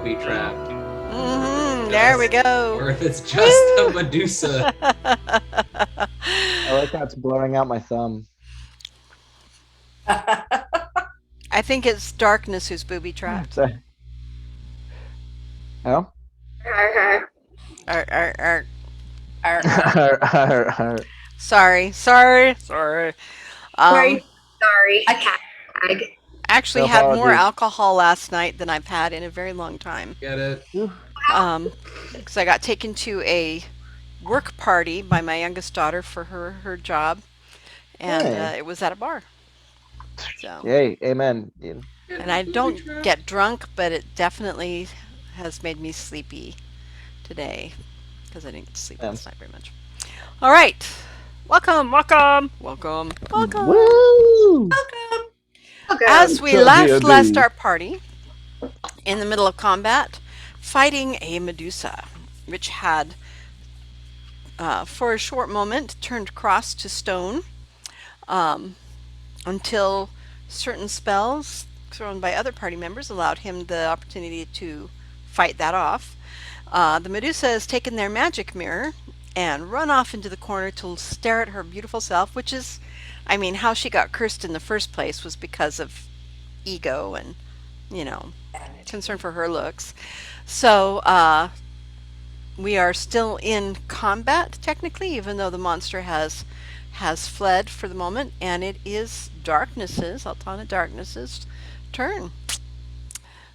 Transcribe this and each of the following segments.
booby trapped. There we Or go. if it's just a Woo! Medusa. I like how it's blurring out my thumb. I think it's Darkness who's booby trapped. So- oh? Ar, ar, ar. Arr, arr. Sorry, sorry, sorry. Um, Sorry. I can't. actually No had more apologies. alcohol last night than I've had in a very long time. Get it? Ooh. Because I got taken to a work party by my youngest daughter for her job, and Hey. it was at a bar. So, Yay, amen. and I don't get drunk, but it definitely has made me sleepy today because I didn't get to sleep Yeah. last night very much. All right, welcome, welcome, welcome, welcome. Woo! Welcome. As we to last D&D. our party in the middle of combat, fighting a Medusa, which had, for a short moment, turned cross to stone, um, until certain spells thrown by other party members allowed him the opportunity to fight that off. The Medusa has taken their magic mirror and run off into the corner to stare at her beautiful self, which is, I mean, how she got cursed in the first place was because of ego and, you know, concern for her looks. So, we are still in combat technically, even though the monster has fled for the moment, and it is Altana Darkness's turn.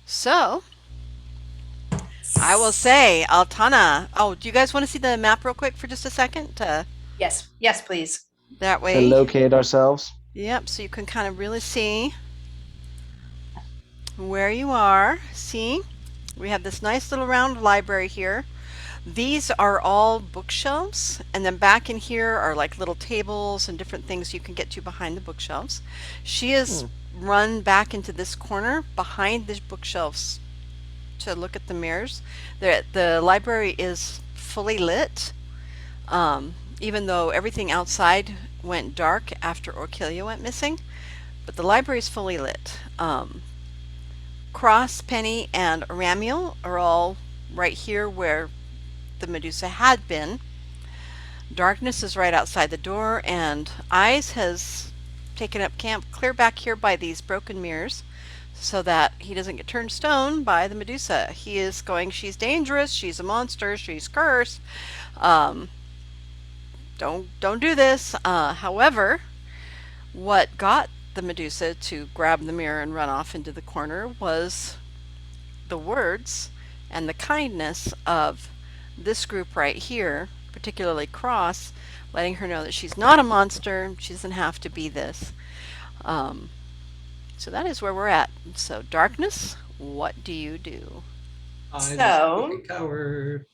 So, I will say, Altana. Oh, do you guys want to see the map real quick for just a second? Yes. Yes, please. That To way. locate ourselves. Yep, so you can kind of really see where you are. See? We have this nice little round library here. These are all bookshelves, and then back in here are like little tables and different things you can get to behind the bookshelves. She is run back into this corner behind the bookshelves to look at the mirrors. The library is fully lit, even though everything outside went dark after Orkilia went missing, but the library is fully lit. Cross, Penny, and Ramiel are all right here where the Medusa had been. Darkness is right outside the door, and Eyes has taken up camp clear back here by these broken mirrors so that he doesn't get turned stone by the Medusa. He is going, she's dangerous, she's a monster, she's cursed. Don't do this. However, what got the Medusa to grab the mirror and run off into the corner was the words and the kindness of this group right here, particularly Cross, letting her know that she's not a monster, she doesn't have to be this. So that is where we're at. So, Darkness, what do you do? Eyes is a So- fucking coward.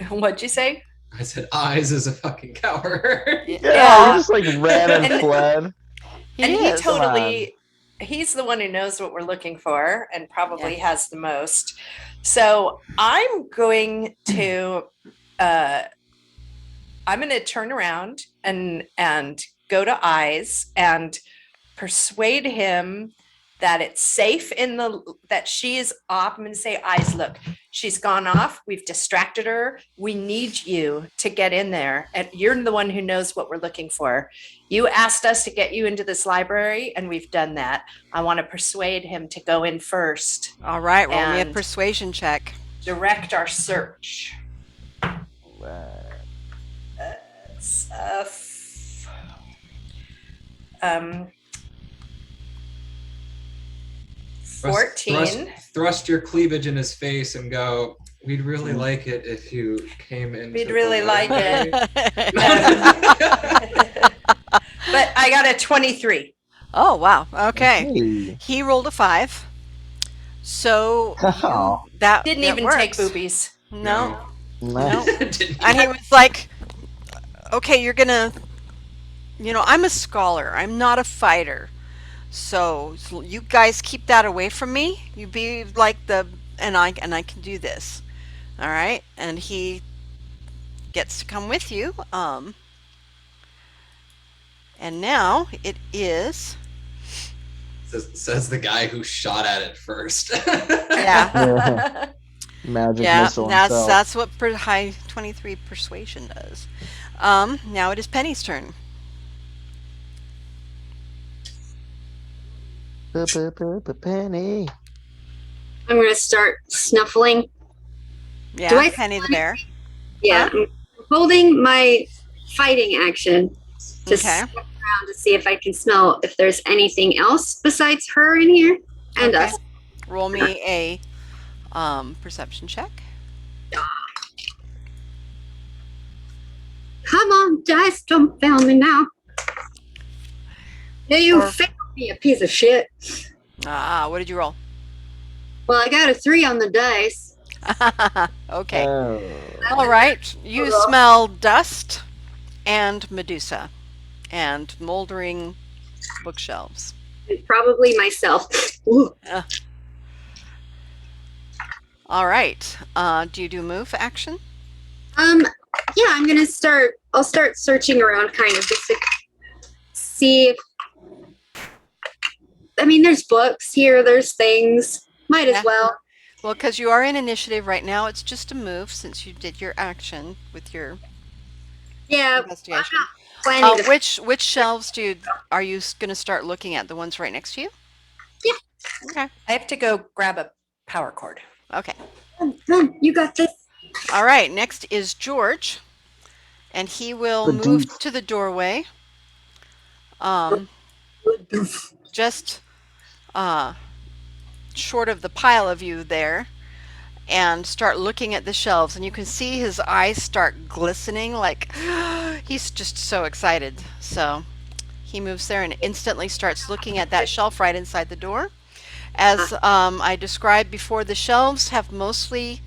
What'd you say? I said Eyes is a fucking coward. Yeah, he just like ran and And- fled. He And is. he's the one who knows what we're looking for and probably has the most. So I'm going to turn around and go to Eyes and persuade him that it's safe that she's off. I'm going to say, Eyes, look, she's gone off. We've distracted her. We need you to get in there. And you're the one who knows what we're looking for. You asked us to get you into this library, and we've done that. I want to persuade him to go in first, All right, roll me a and- persuasion check. direct our search. It's, 14. Thrust your cleavage in his face and go, we'd really like it if you came in. We'd really like it. it. But I got a 23. Oh, wow. Okay. Hey. He rolled a 5. So Oh. that Didn't that even works. take boobies. No. Nice. Didn't- And he was like, okay, you're gonna, I'm a scholar. I'm not a fighter. So you guys keep that away from me. You be like and I can do this. All right. And he gets to come with you. And now it is Says the guy who shot at it first. Yeah. Magic Yeah, missile that's himself. that's what high 23 persuasion does. Now it is Penny's turn. Penny. I'm going to start snuffling. Yeah, Do I Penny the bear. Yeah, Huh? I'm holding my fighting action to Okay. sniff around to see if I can smell if there's anything else besides her in here and Okay. us. Roll me a perception check. Come on, dice, don't fail me now. Yeah, you Or- failed me, a piece of shit. What did you roll? Well, I got a 3 on the dice. Okay. Oh. All right. You smell dust and Medusa and moldering bookshelves. And probably myself. Ooh. All right. Do you do move action? Yeah, I'll start searching around kind of just to see if, I mean, there's books here, there's things. Might Yeah. as well. Well, because you are in initiative right now, it's just a move since you did your action with your Yeah, investigation. planning to Which shelves are you going to start looking at? The ones right next to you? Yeah. Okay. I have to go grab a power cord. Okay. Come, you got this. All right. Next is George, and he will The move doof. to the doorway. Just short of the pile of you there, and start looking at the shelves, and you can see his eyes start glistening like he's just so excited. So he moves there and instantly starts looking at that shelf right inside the door. As I described before, the shelves have mostly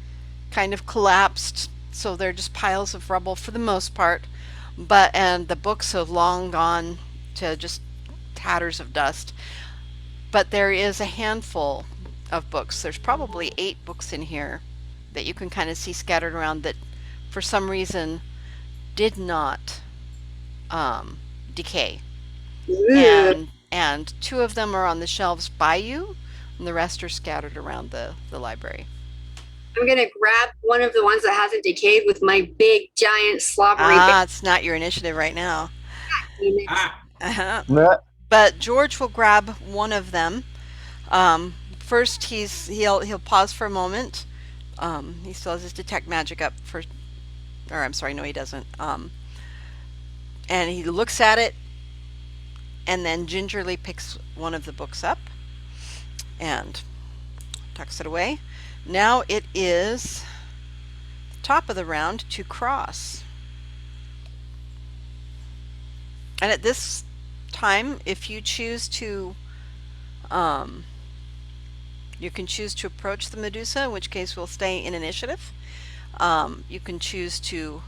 kind of collapsed, so they're just piles of rubble for the most part, and the books have long gone to just tatters of dust. But there is a handful of books. There's probably 8 books in here that you can kind of see scattered around that for some reason did not decay. Ooh. And 2 of them are on the shelves by you, and the rest are scattered around the library. I'm gonna grab one of the ones that hasn't decayed with my big, giant, slobbery. It's not your initiative right now. Ah, Uh-huh. Nah. But George will grab one of them. First, he'll pause for a moment. He still has his detect magic up or I'm sorry, no, he doesn't. And he looks at it, and then gingerly picks one of the books up and tucks it away. Now it is the top of the round to Cross. And at this time, if you choose to, you can choose to approach the Medusa, in which case we'll stay in initiative. You can choose to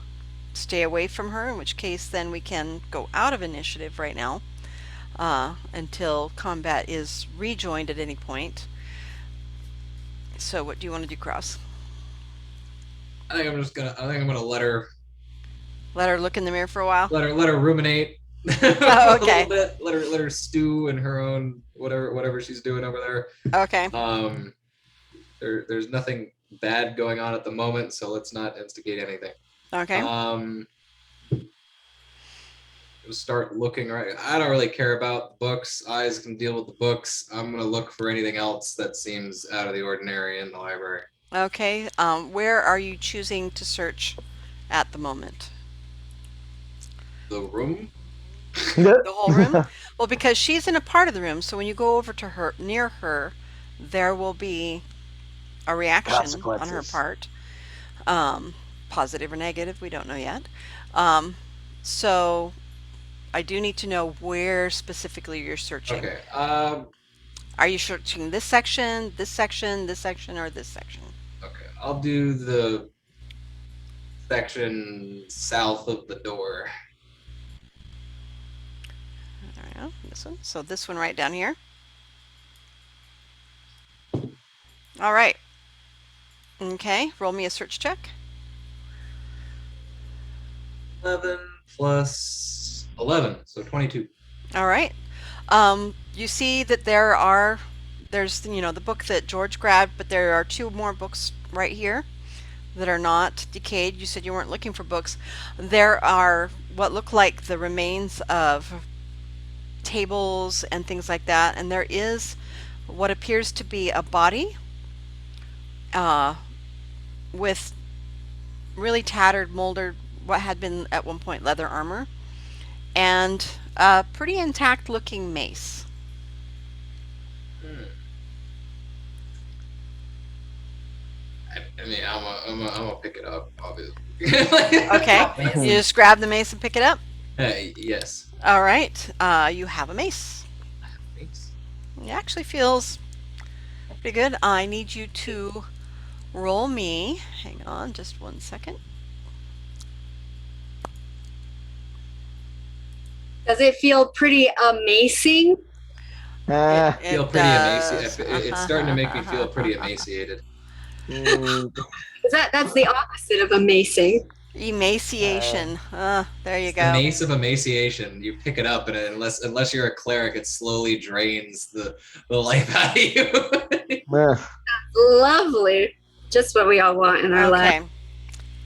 stay away from her, in which case then we can go out of initiative right now until combat is rejoined at any point. So what do you want to do, Cross? I think I'm gonna let her Look in the mirror for a while? let her ruminate. Oh, okay. A little bit. Let her stew in her own whatever she's doing over there. Okay. There's nothing bad going on at the moment, so let's not instigate anything. Okay. We'll start looking right. I don't really care about books. Eyes can deal with the books. I'm gonna look for anything else that seems out of the ordinary in the library. Okay. Where are you choosing to search at the moment? The room. The whole room? Well, because she's in a part of the room, so when you go over to her, near her, there will be a reaction on her Consequences. part. Positive or negative, we don't know yet. So I do need to know where specifically you're searching. Okay. Are you searching this section, this section, this section, or this section? Okay. I'll do the section south of the door. All right, this one. So this one right down here. All right. Okay, roll me a search check. 11 plus 11, so 22. All right. You see that there's the book that George grabbed, but there are two more books right here that are not decayed. You said you weren't looking for books. There are what look like the remains of tables and things like that, and there is what appears to be a body uh, with really tattered, molded, what had been at one point leather armor, and a pretty intact looking mace. Hmm. I mean, I'm gonna pick it up, obviously. Okay, you just grab the mace and pick it up. Yes. All right, you have a mace. Thanks. It actually feels pretty good. I need you to roll me. Hang on, just 1 second. Does it feel pretty amazing? Feel pretty emaciated. does. It's starting to make me feel pretty emaciated. That's the opposite of amazing. Emaciation. There you The go. mace of emaciation. You pick it up, and unless you're a cleric, it slowly drains the life out of you. Lovely. Just what we all want in our life. Okay.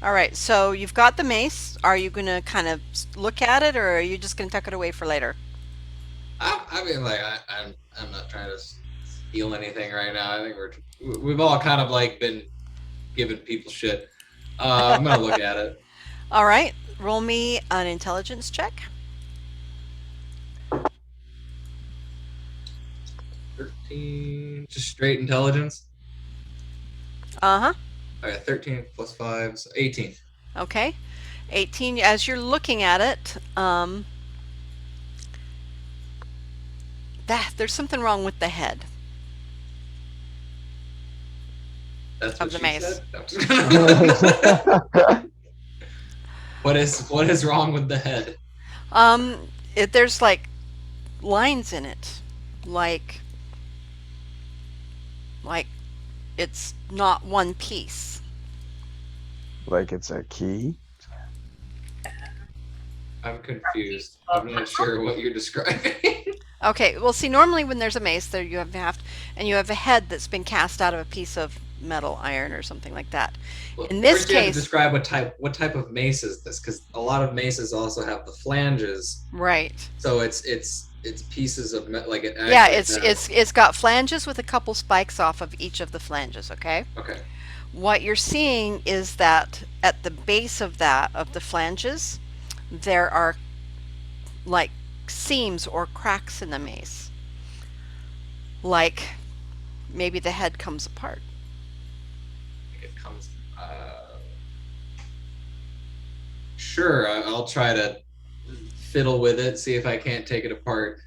All right. So you've got the mace. Are you going to kind of look at it, or are you just going to tuck it away for later? I mean, like, I'm not trying to steal anything right now. I think we've all kind of like been giving people shit. I'm gonna look at it. All right. Roll me an intelligence check. 13, just straight intelligence. Uh-huh. I got 13 plus 5, so 18. Okay. 18. As you're looking at it, there's something wrong with the head That's of what the she mace. said. No, what is wrong with the head? There's like lines in it, like it's not one piece. Like it's a key. I'm confused. I'm not sure what you're describing. Okay, well, see, normally when there's a mace, there you have and you have a head that's been cast out of a piece of metal, iron, or something like that. Well, In this first you have to case, describe what type of mace is this, because a lot of maces also have the flanges, right? so it's pieces of like it. Yeah, it's got flanges with a couple spikes off of each of the flanges. Okay. Okay. What you're seeing is that at the base of the flanges, there are like seams or cracks in the mace, like maybe the head comes apart. It comes. Sure, I'll try to fiddle with it, see if I can't take it apart.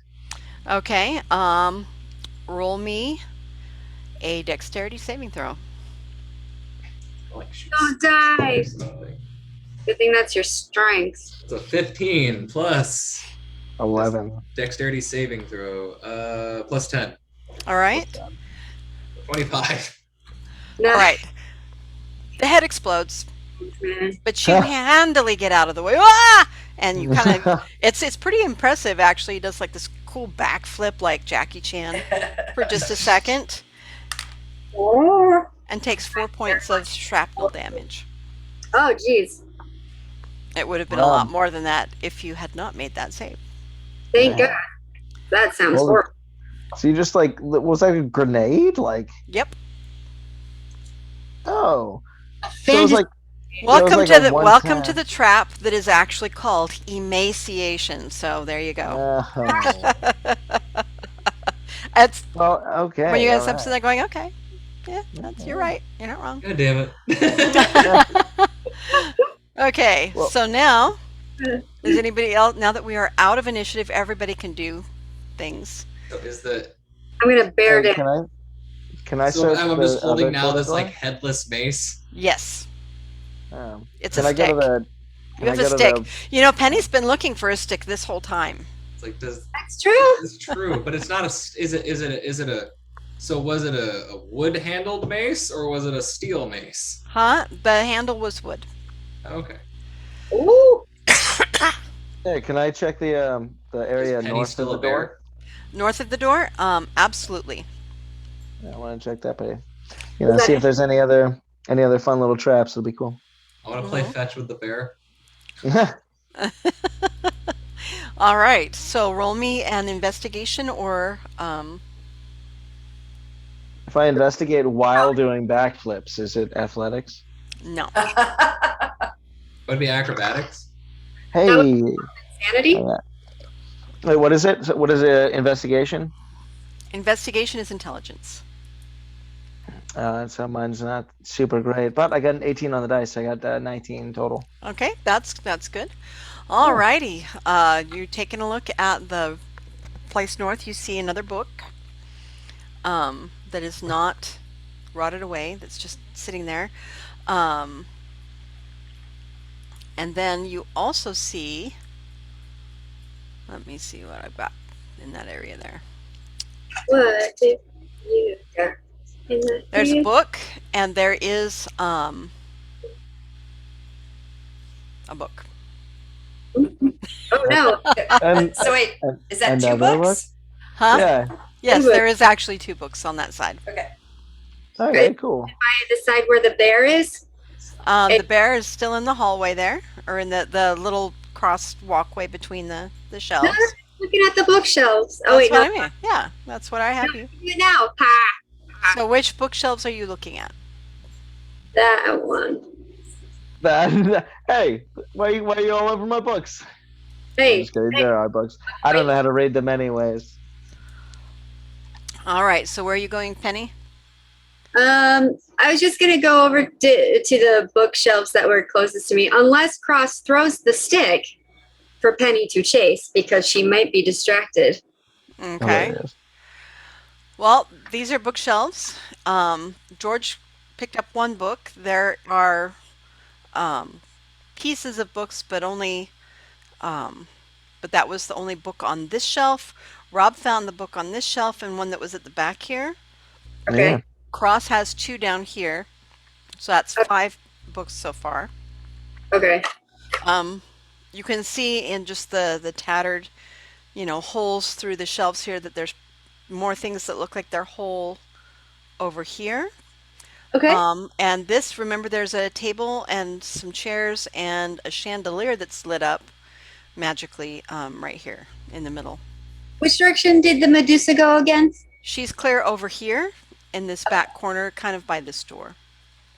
Okay. Roll me a dexterity saving throw. Like shoot Don't die. something. Good thing that's your strength. It's a 15 plus 11. dexterity saving throw. Plus 10. All right. 25. No, All right. The head explodes, man. but you handily get out of the way. Ah! And you kind of it's pretty impressive actually. He does like this cool backflip like Jackie Chan for just a second Oh, and takes 4 points of shrapnel damage. jeez. It would have been a lot more than that if you had not made that save. Thank God. That sounds Well, horrible. So you just like, was that a grenade? Like, Yep. oh. So it was like, Welcome like to a the one welcome time. to the trap that is actually called emaciation. So there you go. It's well, okay. when you guys all have right. something going, okay, yeah, you're right. You're not wrong. God damn it. Okay, Well- so now is anybody else? Now that we are out of initiative, everybody can do things. So is the I'm gonna bear Hey, down. can I so search I'm the just holding other now this door? like headless mace. Yes, it's Can a I go stick. to the? You have can I a go to stick. the- You know, Penny's been looking for a stick this whole time. It's like That's true. it's true, but it's not a. Is it a? So was it a wood handled mace or was it a steel mace? Huh? The handle was wood. Okay. Ooh. Hey, can I check the area Is Penny north of still the a door? bear? North of the door? Absolutely. I want to check that, but Is see that if there's any other fun little traps. It'll be cool. I want to play Mhm. fetch with the bear. All right. So roll me an investigation or If I investigate while doing backflips, is it athletics? no. Would it be acrobatics? that was Hey, insanity? wait, what is it? What is it? Investigation? Investigation is intelligence. So mine's not super great, but I got an 18 on the dice. I got 19 total. Okay, that's good. All righty. You're taking a look at the place north. You see another book that is not rotted away. That's just sitting there. Um, and then you also see. Let me see what I've got in that area there. What did you got in that There's a area? book, and there is a book. Oh no. And, So wait, and is that two another book? books? Huh? Yeah. Yes, Two there is actually two books on that side. Okay. Okay, cool. I decide where the bear is. The bear is still in the hallway there, or in the little crossed walkway between the shelves. Looking at the bookshelves. Oh That's wait, what no. I mean. Yeah, that's what I have you. Do it now. Ha! So which bookshelves are you looking at? That one. Hey, why are you all over my books? I'm Hey, just kidding. There are books. I don't know how to read them anyways. All right. So where are you going, Penny? I was just gonna go over to the bookshelves that were closest to me, unless Cross throws the stick for Penny to chase because she might be distracted. Oh, Okay. there it is. Well, these are bookshelves. George picked up one book. There are pieces of books, but only, but that was the only book on this shelf. Rob found the book on this shelf and one that was at the back here. Okay. Yeah. Cross has two down here, so that's 5 books so far. Okay. You can see in just the tattered, holes through the shelves here that there's more things that look like they're whole over here. Okay. And this, remember, there's a table and some chairs and a chandelier that's lit up magically right here in the middle. Which direction did the Medusa go again? She's clear over here in this back corner, kind of by this door.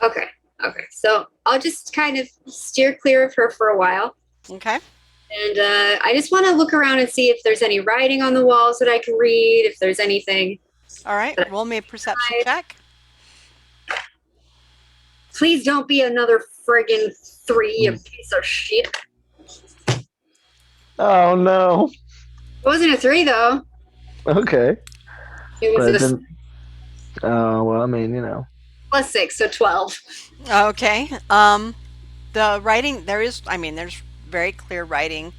Okay. Okay. So I'll just kind of steer clear of her for a while. Okay. And I just want to look around and see if there's any writing on the walls that I can read, if there's anything. All right. Roll me a perception check. Please don't be another friggin' 3, you piece of shit. Oh no. It wasn't a 3 though. Okay. It But it was a didn't. Oh well, I mean, +6, so 12. Okay. The writing, there's very clear writing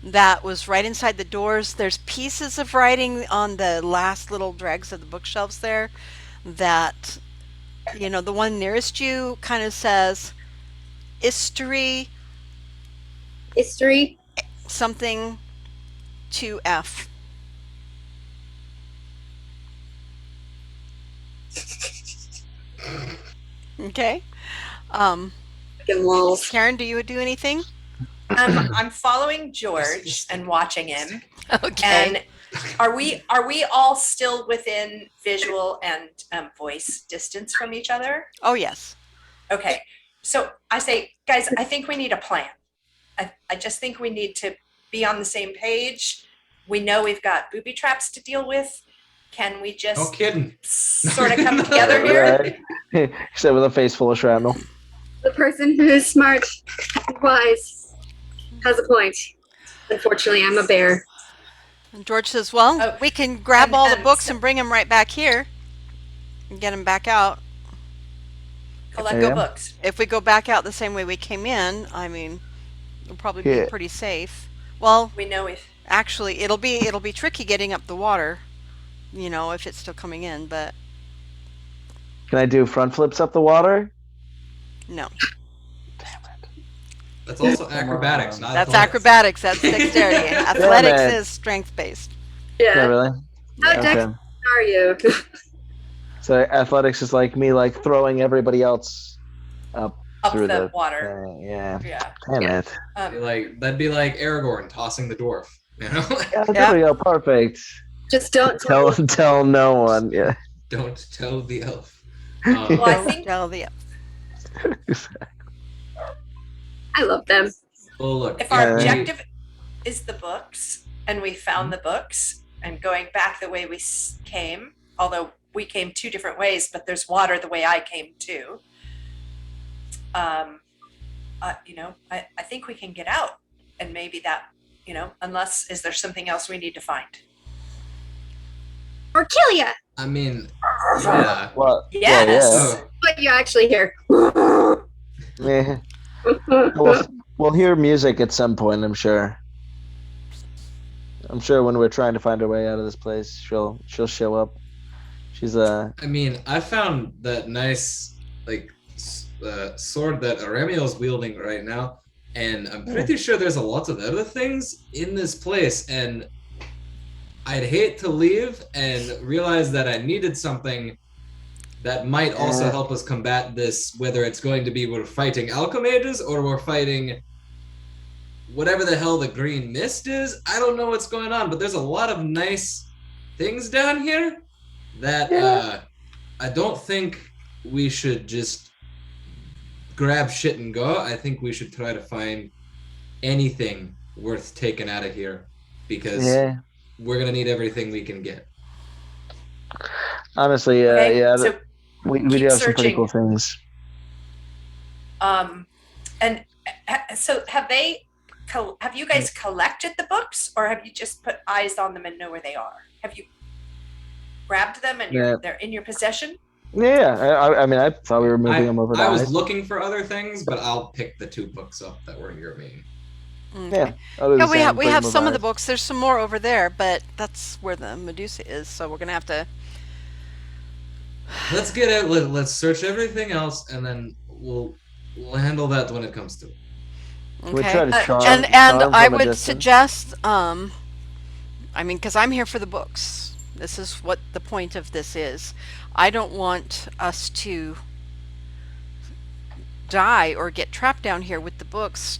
that was right inside the doors. There's pieces of writing on the last little dregs of the bookshelves there that, the one nearest you kind of says history History. something 2F. Okay. Fucking walls. Karen, do you do anything? I'm following George and watching him. Okay. And are we all still within visual and voice distance from each other? Oh, yes. Okay. So I say, guys, I think we need a plan. I just think we need to be on the same page. We know we've got booby traps to deal with. Can we No just kidding. sort of come together here? Right. Except with a face full of shrapnel. The person who is smart and wise has a point. Unfortunately, I'm a bear. And George says, well, Oh, we can grab and- all the and books so- and bring them right back here and get them back out. Collect Yeah. the books. If we go back out the same way we came in, it'll probably be Yeah. pretty safe. Well, We know we've actually, it'll be tricky getting up the water, if it's still coming in, but Can I do front flips up the water? no. That's also acrobatics, not That's athletics. acrobatics, that's dexterity. Athletics it. is strength-based. Yeah, Yeah. really. How Yeah. dexterous are you? So athletics is like me, like throwing everybody else up Up through the the water. yeah. Yeah. Damn Yeah. it. That'd be like Aragorn tossing the dwarf. You know, Yeah, there Yeah. we go. Perfect. Just don't Tell tell. tell no one. Yeah. don't tell the elf. Well, I Don't think tell the I love them. Well, look, if our Yeah. objective is the books and we found the books and going back the way we came, although we came two different ways, but there's water the way I came too. I think we can get out, and maybe that, unless is there something else we need to find? Or kill ya. I mean, yeah. Well, Yes. Oh, But you actually hear. yeah. We'll hear music at some point, I'm sure. I'm sure when we're trying to find our way out of this place, she'll show up. She's I mean, I found that nice sword that Aremiel's wielding right now, and I'm pretty sure there's a lot of other things in this place, and I'd hate to leave and realize that I needed something that might also Yeah. help us combat this, whether it's going to be we're fighting alchemages or we're fighting whatever the hell the green mist is. I don't know what's going on, but there's a lot of nice things down here that I don't think we should just grab shit and go. I think we should try to find anything worth taking out of here, because we're gonna need everything we can get. honestly, Okay, yeah. so We keep do have some pretty searching. cool things. And so have you guys collected the books, or have you just put eyes on them and know where they are? Have you grabbed them and they're in your possession? Yeah. I mean, I thought we were moving them over to I was Ice. looking for other things, but I'll pick the 2 books up that were your main. Okay. Yeah. We have some of the books. There's some more over there, but that's where the Medusa is, so we're gonna have to. Let's get out. Let's search everything else, and then we'll handle that when it comes to it. We Okay. try to charm, And charm I from a would distance. suggest, I mean, because I'm here for the books. This is what the point of this is. I don't want us to die or get trapped down here with the books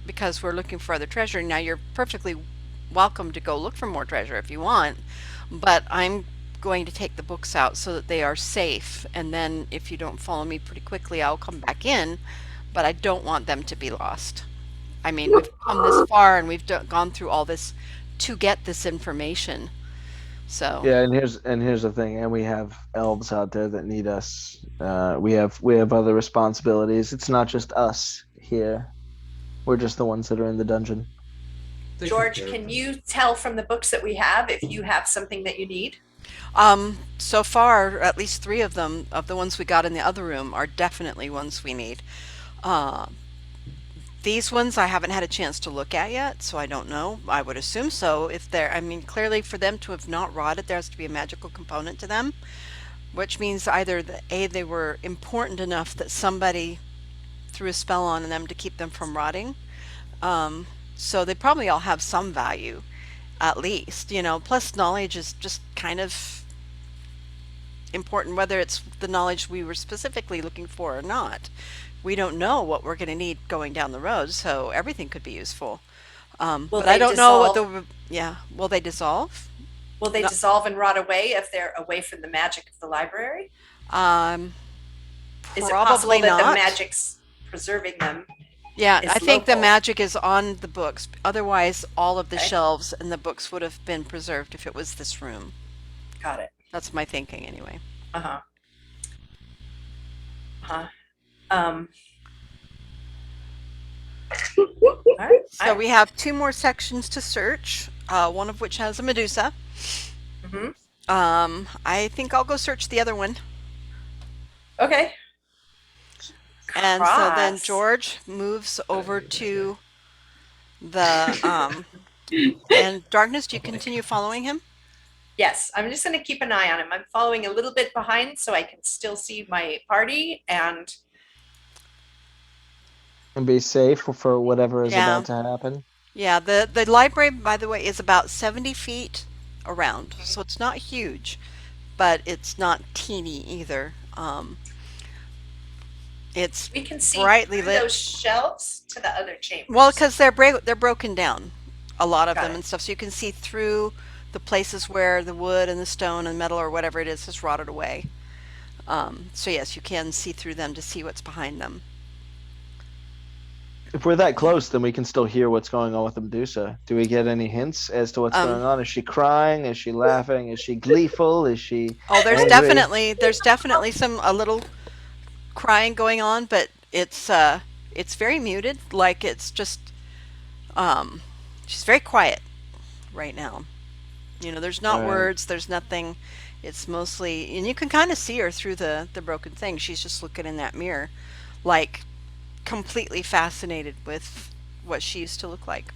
because we're looking for other treasure. Now, you're perfectly welcome to go look for more treasure if you want, but I'm going to take the books out so that they are safe, and then if you don't follow me pretty quickly, I'll come back in, but I don't want them to be lost. I mean, we've come this far and we've gone through all this to get this information. So Yeah, and here's the thing, and we have elves out there that need us. We have other responsibilities. It's not just us here. We're just the ones that are in the dungeon. George, can you tell from the books that we have if you have something that you need? so far, at least 3 of them, of the ones we got in the other room, are definitely ones we need. These ones I haven't had a chance to look at yet, so I don't know. I would assume so. If they're, I mean, clearly for them to have not rotted, there has to be a magical component to them, which means either they were important enough that somebody threw a spell on them to keep them from rotting. So they probably all have some value, at least. Plus knowledge is just kind of important, whether it's the knowledge we were specifically looking for or not. We don't know what we're going to need going down the road, so everything could be useful. But I don't know what will they dissolve? Will they dissolve and rot away if they're away from the magic of the library? Is it possible Probably that the not. magic's preserving them? Yeah, is I think the local? magic is on the books. Otherwise, all of the Okay. shelves and the books would have been preserved if it was this room. Got it. That's my thinking, anyway. Uh-huh. All right. So we have 2 more sections to search, one of which has a Medusa. Mhm. I think I'll go search the other one. Okay. And so then Cross. George moves over to the and Darkness, do you continue following him? Yes, I'm just going to keep an eye on him. I'm following a little bit behind so I can still see my party and be safe for whatever is Yeah. about to happen. Yeah, the library, by the way, is about 70 feet around. So it's not huge, but it's not teeny either. It's We can see brightly through lit. those shelves to the other chambers. Well, because they're broken down, a lot of Got them it. and stuff, so you can see through the places where the wood and the stone and metal or whatever it is has rotted away. So yes, you can see through them to see what's behind them. If we're that close, then we can still hear what's going on with the Medusa. Do we get any hints as to what's going on? Is she crying? Is she laughing? Is she gleeful? Is she Oh, there's angry? definitely a little crying going on, but it's very muted. Like it's just she's very quiet right now. There's not All right. words, there's nothing. It's mostly, and you can kind of see her through the broken thing. She's just looking in that mirror, like completely fascinated with what she used to look like.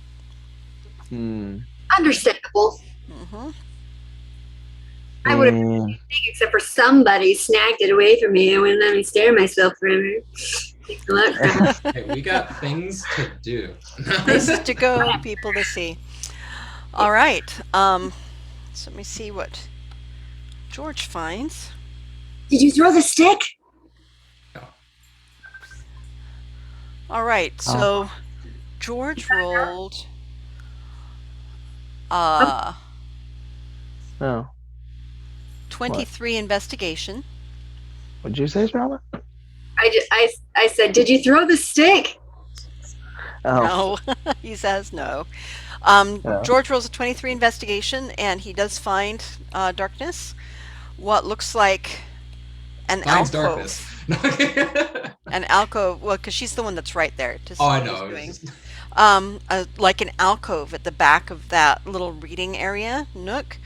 Hmm. Understandable. Hmm. I would have Hmm. done anything except for somebody snagged it away from me and wouldn't let me stare at myself forever. Thanks a lot, Grandma. Hey, we got things to do. Places to go, people to see. All right. So let me see what George finds. Did you throw the stick? All right. So George rolled uh Oh. 23 investigation. What'd you say, Charlotte? I said, did you throw the stick? Oh. No, he says no. Yeah. George rolls a 23 investigation, and he does find darkness. What looks like an Finds alcove. darkness. An alcove. Well, because she's the one that's right there to see Oh, I what know. he's doing. Like an alcove at the back of that little reading area nook.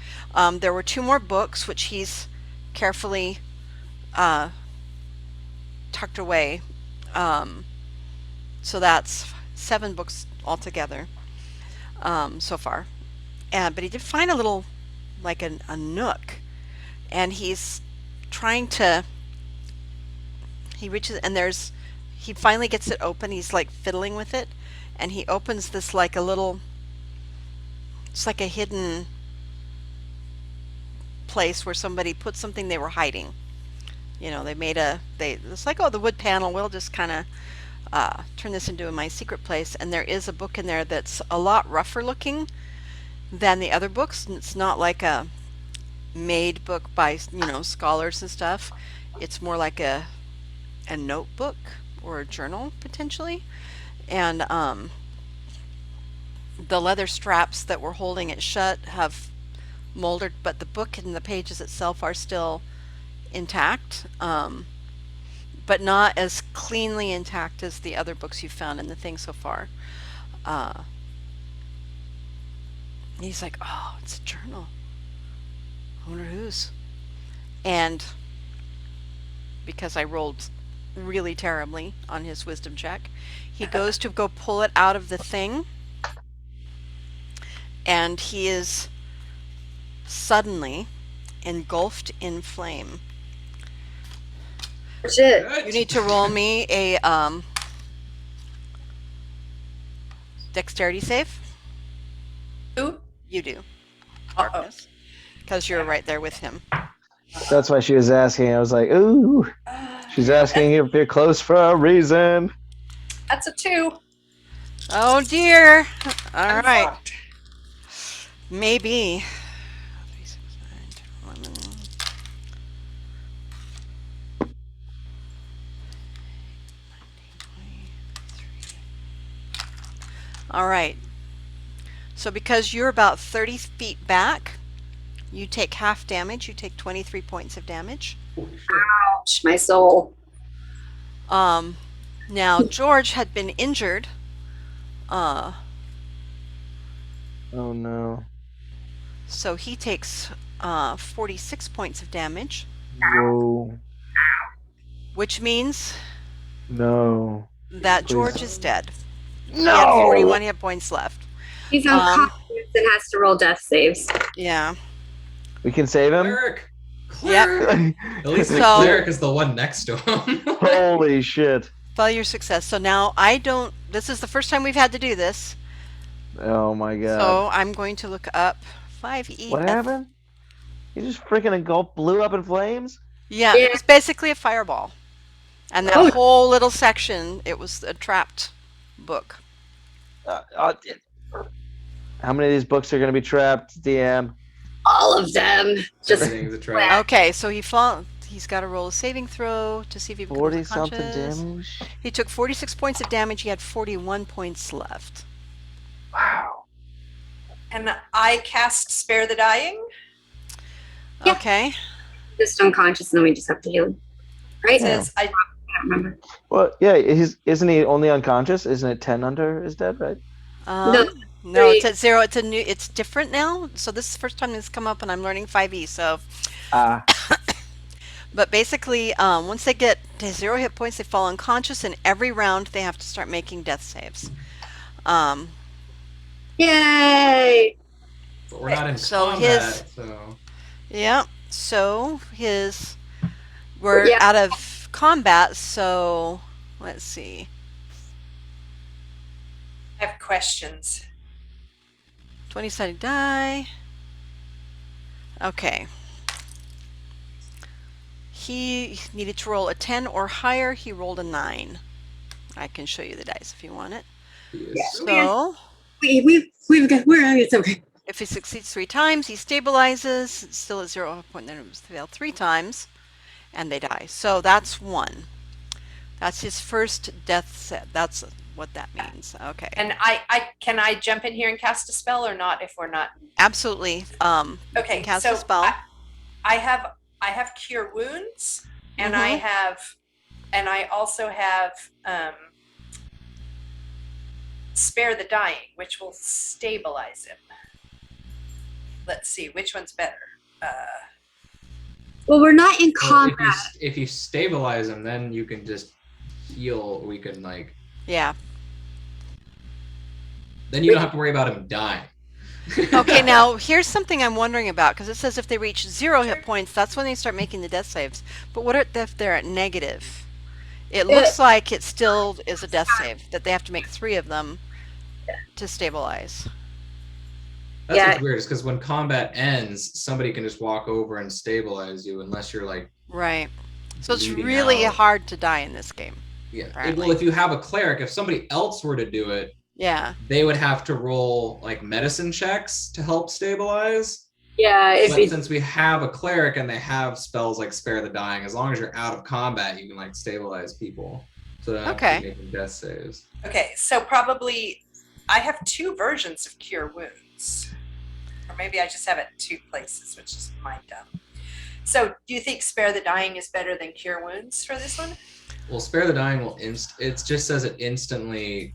There were 2 more books, which he's carefully tucked away. So that's 7 books altogether so far. But he did find a little, like a nook, and he's trying to. He reaches, and he finally gets it open. He's like fiddling with it, and he opens this like a little. It's like a hidden place where somebody put something they were hiding. It's like, oh, the wood panel. We'll just kind of turn this into my secret place. And there is a book in there that's a lot rougher looking than the other books. And it's not like a made book by scholars and stuff. It's more like a notebook or a journal potentially. And the leather straps that were holding it shut have molded, but the book and the pages itself are still intact, but not as cleanly intact as the other books you've found in the thing so far. He's like, oh, it's a journal. I wonder whose. And because I rolled really terribly on his wisdom check, he goes to go pull it out of the thing, and he is suddenly engulfed in flame. Shit. You need to roll me a dexterity save. Who? You do. Uh-oh. Darkness. Because you're right there with him. That's why she was asking. I was like, ooh. She's asking if you're close for a reason. That's a 2. Oh dear. All I'm right. fucked. Maybe. 3, 6, 9, 10, 11. All right. So because you're about 30 feet back, you take half damage. You take 23 points of damage. Holy shit. Ouch, my soul. Now George had been injured. Oh no. So he takes 46 points of damage, Whoa. which means No. that Please. George is dead. He had 41 hit points left. He's unconscious and has to roll death saves. Yeah. We can save him? Cleric. Yep. At least the So- cleric is the one next to him. Holy shit. Failure success. So now this is the first time we've had to do this. Oh my god. So I'm going to look up 5e. What happened? He just freaking engulfed, blew up in flames? Yeah, Yeah. it was basically a fireball. And that Oh. whole little section, it was a trapped book. How many of these books are going to be trapped, DM? All of them. Just Everything's a trap. Okay, so he's got to roll a saving throw to see if he becomes 40 something unconscious. damage? He took 46 points of damage. He had 41 points left. Wow. And I cast Spare the Dying. Yeah. Okay. just unconscious, and then we just have to heal him. Right? Yeah. Says I I don't remember. Well, yeah, isn't he only unconscious? Isn't it 10 under is dead, right? No, three. it's at 0. It's different now. So this is the first time it's come up, and I'm learning 5e. So, but basically, once they get to 0 hit points, they fall unconscious, and every round they have to start making death saves. Yay! But we're not in So combat, so Yeah. So we're out of combat. So let's see. I have questions. 20-sided die. Okay. He needed to roll a 10 or higher. He rolled a 9. I can show you the dice if you want it. yes. So It's okay. if he succeeds 3 times, he stabilizes. It's still at 0 point. Then it was failed 3 times, and they die. So that's 1. That's his first death set. That's what that means. Okay. And I can I jump in here and cast a spell or not if we're not? Absolutely. Okay, cast so a spell. I have Cure Wounds, and I also have Spare the Dying, which will stabilize him. Let's see, which one's better? Well, we're not in Well, combat. if you stabilize him, then you can just heal. We can Yeah. then you don't have to worry about him dying. Okay, now here's something I'm wondering about, because it says if they reach 0 hit points, that's when they start making the death saves. But what if they're at negative? It looks like it still is a death save, that they have to make 3 of them to stabilize. That's what's weird, is because when combat ends, somebody can just walk over and stabilize you, unless you're like Right. So it's bleeding really out. hard to die in this game. Yeah. apparently. Well, if you have a cleric, if somebody else were to do it, Yeah. they would have to roll like medicine checks to help stabilize. Yeah, if But you since we have a cleric and they have spells like Spare the Dying, as long as you're out of combat, you can like stabilize people. So they don't have to Okay. be making death saves. Okay, so probably I have 2 versions of Cure Wounds. Or maybe I just have it 2 places, which is my dumb. So do you think Spare the Dying is better than Cure Wounds for this one? Well, Spare the Dying will it just says it instantly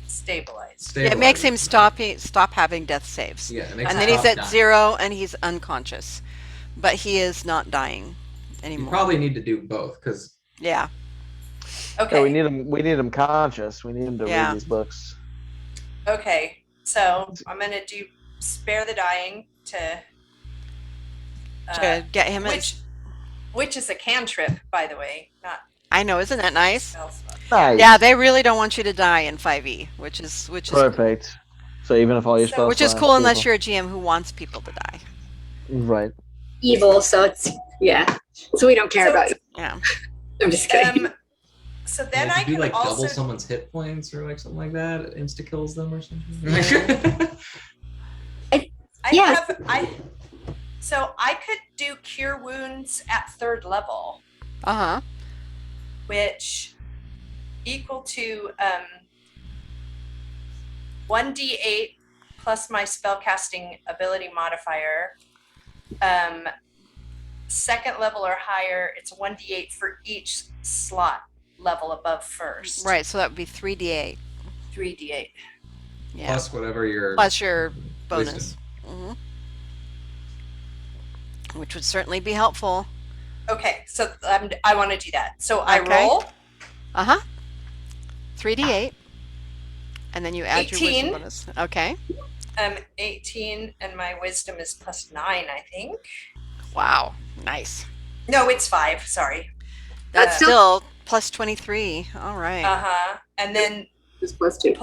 Stabilize. Yeah, it makes him stabilizes. stop having death saves. Yeah, it makes And him then he's stop at dying. 0 and he's unconscious. But he is not dying You anymore. probably need to do both, because Yeah. Okay. Yeah, we need him conscious. We need him to Yeah. read these books. Okay, so I'm gonna do Spare the Dying to To get him in. which is a cantrip, by the way, not I know, isn't that nice? spell slot. Nice. Yeah, they really don't want you to die in 5e, which is Perfect. So even if all your So- spells which is last cool unless people- you're a GM who wants people to die. right. evil, so it's so we don't care So- about you. Yeah. I'm just kidding. So then if I you do can like also double someone's hit points or like something like that, it insta kills them or something. Yeah. So I could do Cure Wounds at 3rd level, Uh-huh. which equal to 1d8 plus my spellcasting ability modifier. 2nd level or higher, it's 1d8 for each slot level above first. Right, so that would be 3d8. 3d8. Yeah. Plus whatever your Plus your bonus. wisdom. hmm Which would certainly be helpful. Okay, so I want to do that. So I Okay. roll. Uh-huh. 3d8. And then you add your 18. wisdom bonus. Okay. 18, and my wisdom is plus 9, I think. Wow. Nice. No, it's 5. Sorry. That's Uh, still plus 23. All right. And then Just plus 2.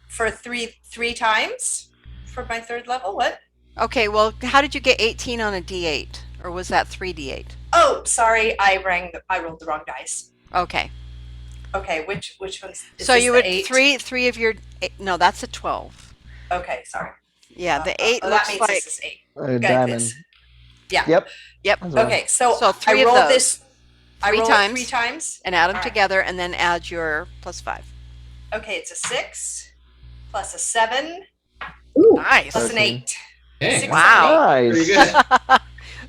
for three times for my 3rd level. What? Okay, well, how did you get 18 on a D8? Or was that 3D8? Oh, sorry, I rolled the wrong dice. Okay. Okay, which one's is So this you the would 8? three of your no, that's a 12. Okay, sorry. Yeah, the 8 That looks means like this is 8. A Got diamond. this. Yeah. Yep. yep. That's one. Okay, so, So I 3 of rolled those. this. I 3 roll it times 3 times. and add them All right. together and then add your +5. Okay, it's a 6 plus a 7 Ooh, Nice. plus an 13. 8. Dang. 6, Wow. Pretty Nice. good.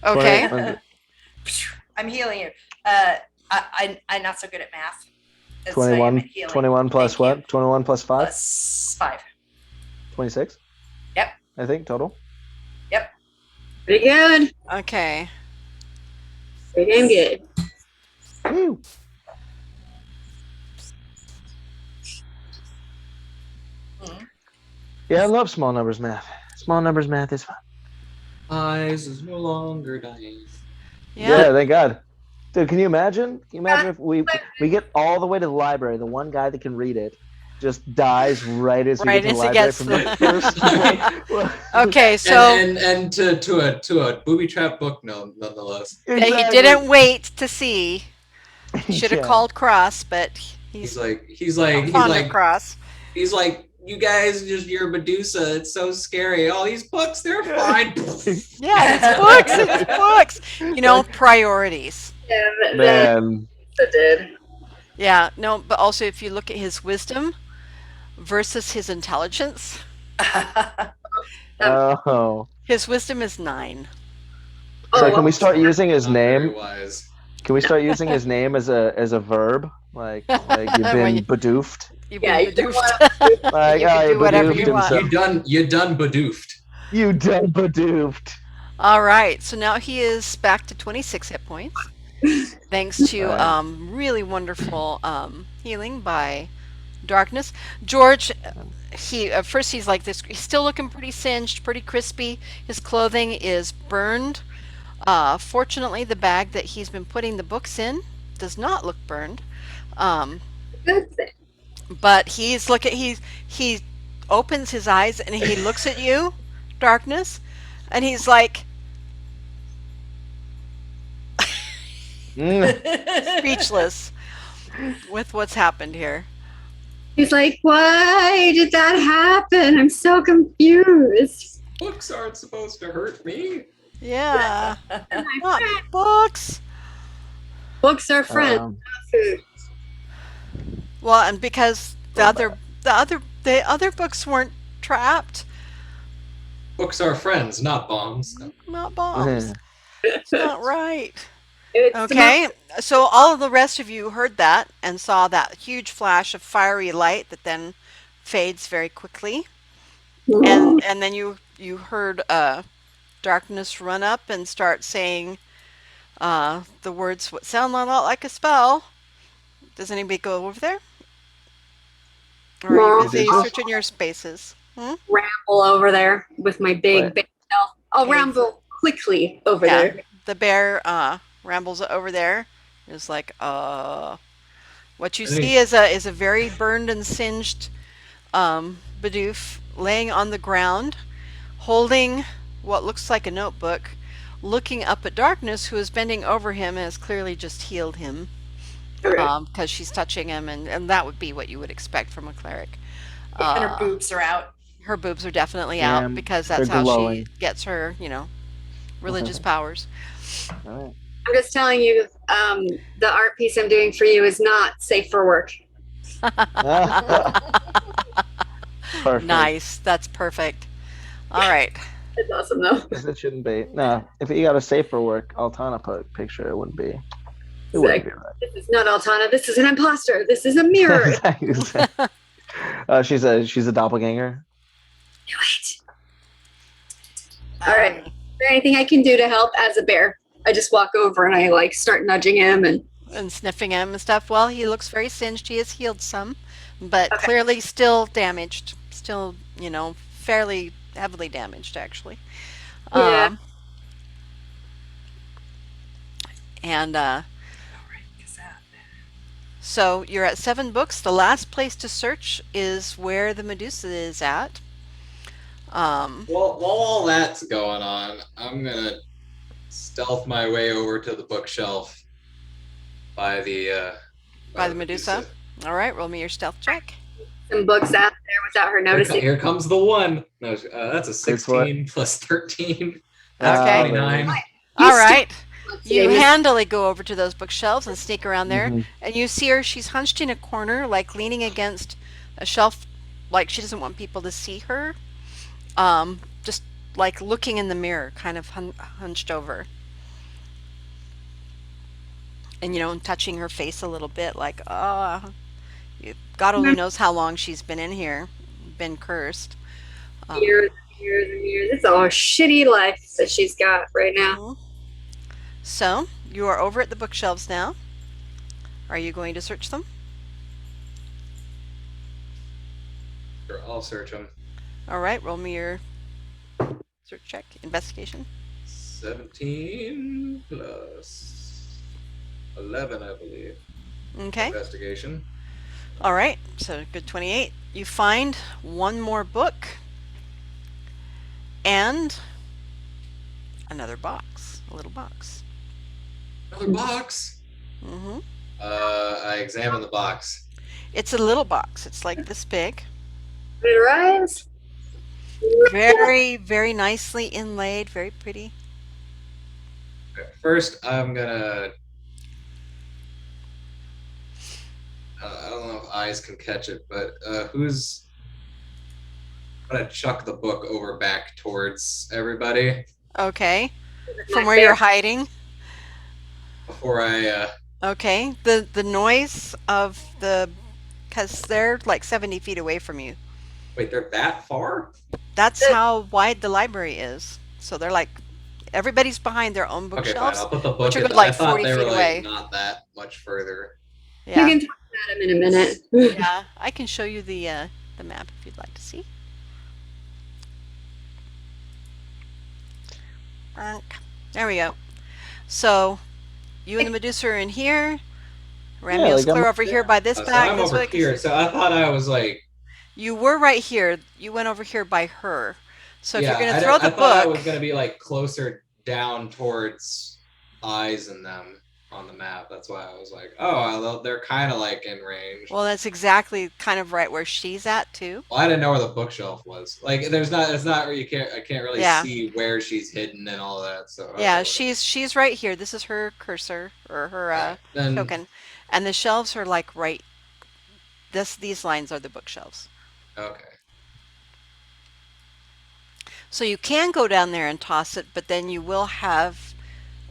Okay. 20 I'm healing you. I'm not so good at math. It's not 21, even healing. 21 plus Thank you. what? 21 plus 5? Plus 5. 26? Yep. I think total. pretty good. Okay. Pretty damn good. Woo. Mhm. Yeah, I love small numbers math. Small numbers math is fun. Eyes is no longer dying. Yeah. Thank God. Dude, can you imagine? Can you imagine if we get all the way to the library, the one guy that can read it just dies right as we Right get to the as he library gets from to the first one. Okay, so And to a booby trap book, no, nonetheless. that he didn't wait to see. Should have Yeah. called Cross, but he's He's like fond of Cross. he's like, you guys just you're Medusa. It's so scary. All these books, they're fine. Yeah, it's books. It's books. You know, priorities. Yeah, Man. that did. Yeah, no, but also if you look at his wisdom versus his intelligence, Oh. his wisdom is 9. So Oh, can we start using his Not very name? wise. Can we start using his name as a verb? Like you've When been you- bedoofed? You've Yeah, been you don't bedoofed. Like, You can do whatever you want. You done bedoofed. You done bedoofed. All right, so now he is back to 26 hit points, thanks to Right. really wonderful healing by darkness. George, he at first he's like this. He's still looking pretty singed, pretty crispy. His clothing is burned. Fortunately, the bag that he's been putting the books in does not look burned. Good thing. But he's looking. He opens his eyes and he looks at you, darkness, and he's like Mm. speechless with what's happened here. He's like, why did that happen? I'm so confused. Books aren't supposed to hurt me. Yeah, My not friend. books. Books are friends, Um, not food. Well, and because the other books weren't trapped, Books are friends, not bombs. not bombs. It's not right. It's Okay, so all of the rest of you heard that and saw that huge flash of fiery light that then fades very quickly, not- and then you heard darkness run up and start saying the words what sound a lot like a spell. Does anybody go over there? Or are you busy No. searching your spaces? ramble over there with my big What? big self. I'll Okay. ramble quickly over Yeah. there. The bear rambles over there. Is like, what you see is a very burned and singed Bidoof laying on the ground, holding what looks like a notebook, looking up at Darkness, who is bending over him and has clearly just healed him Okay. because she's touching him, and that would be what you would expect from a cleric. And her boobs are out. Her boobs are definitely Yeah, out because that's they're how glowing. she gets her, religious powers. All right. I'm just telling you, the art piece I'm doing for you is not safe for work. Perfect. Nice. That's perfect. All right. It's awesome though. Yes, it shouldn't be. No, if you got a safer work Altana picture, it wouldn't be. It wouldn't be right. This is not Altana. This is an imposter. This is a mirror. She's a doppelganger. Do it. All right. Is there anything I can do to help as a bear? I just walk over and I start nudging him and And sniffing him and stuff. Well, he looks very singed. He has healed some, but Okay. clearly still damaged. Still, fairly heavily damaged, actually. Yeah. And Right, is that? so you're at 7 books. The last place to search is where the Medusa is at. Well, while all that's going on, I'm gonna stealth my way over to the bookshelf by the By the Medusa. All right, roll me your stealth check. Some books out there without her noticing. Here comes the one. No, that's a Wait for 16 plus 13. Okay. 29. All right. You You miss- handily go over to those bookshelves and sneak around there, Mhm. and you see her. She's hunched in a corner, like leaning against a shelf, like she doesn't want people to see her. Just like looking in the mirror, kind of hunched over, and touching her face a little bit, like God only knows how long she's been in here, been cursed. Years and years and years. It's a shitty life that she's got right now. Mhm. So you are over at the bookshelves now. Are you going to search them? Sure, I'll search them. All right, roll me your search check, investigation. 17 plus 11, I believe. Okay. Investigation. All right, so good 28. You find one more book and another box, a little box. Another box. hmm I examine the box. It's a little box. It's like this big. Did it rise? Very, very nicely inlaid, very pretty. First, I'm gonna. I don't know if eyes can catch it, but who's. I'm gonna chuck the book over back towards everybody Okay. From My where you're fair- hiding. before I. Okay. The noise of because they're like 70 feet away from you. Wait, they're that far? That's how wide the library is. So they're like, everybody's behind their own Okay, fine. bookshelves. I'll put the book. which are at good, the, like, I thought 40 they were feet like away. not that much further. Yeah. You can talk about him in a minute. Yeah, I can show you the map if you'd like to see. There we go. So, you and the Medusa are in here. Ramiel's like, clear I'm- over here by this So back. I'm This over way. here. So I thought I was like. You were right here. You went over here by her. So if Yeah, you're going I to throw didn't- the I thought I book, was gonna be like closer down towards eyes and them on the map. That's why I was like, oh, well, they're kind of like in range. well, that's exactly kind of right where she's at too. Well, I didn't know where the bookshelf was. Like, it's not where I can't really Yeah. see where she's hidden and all that. So Yeah, okay, she's right here. This is her cursor or her whatever. Then token, and the shelves are like right. These lines are the bookshelves. okay. So you can go down there and toss it, but then you will have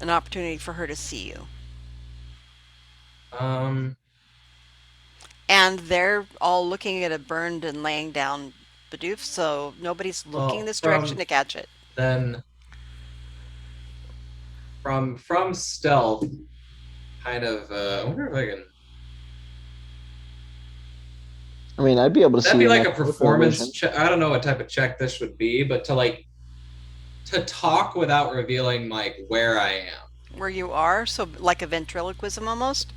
an opportunity for her to see you. And they're all looking at it burned and laying down Bidoof, so nobody's looking Well, this direction from- to catch it. Then from stealth, kind of. I wonder if I can. I mean, I'd be able to That'd see. be like a enough with performance vision. check. I don't know what type of check this would be, but to talk without revealing like where I am. Where you are, so like a ventriloquism almost.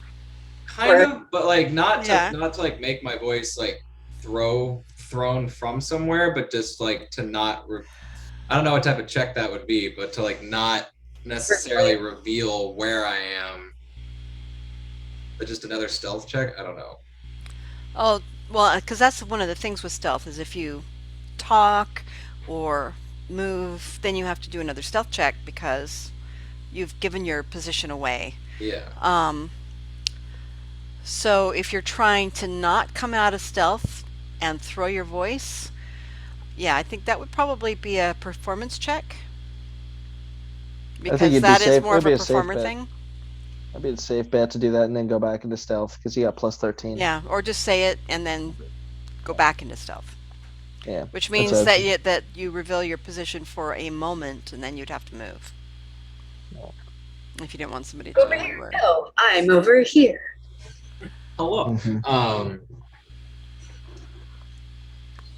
Kind of, but like not to Yeah. like make my voice like thrown from somewhere, but just like to not. I don't know what type of check that would be, but to like not necessarily reveal where I am. But just another stealth check. I don't know. Oh, well, because that's one of the things with stealth is if you talk or move, then you have to do another stealth check because you've given your position away. Yeah. So if you're trying to not come out of stealth and throw your voice, yeah, I think that would probably be a performance check. Because it'd be that is safe- more of it'd be a a safe performer bet. thing. I'd be a safe bet to do that and then go back into stealth because you got plus 13. Yeah, or just say it and then go back into stealth. Yeah, Which that's means what- that you reveal your position for a moment and then you'd have to move. If you didn't want somebody to Over know you here. were. No, I'm over here. Hello. Mhm.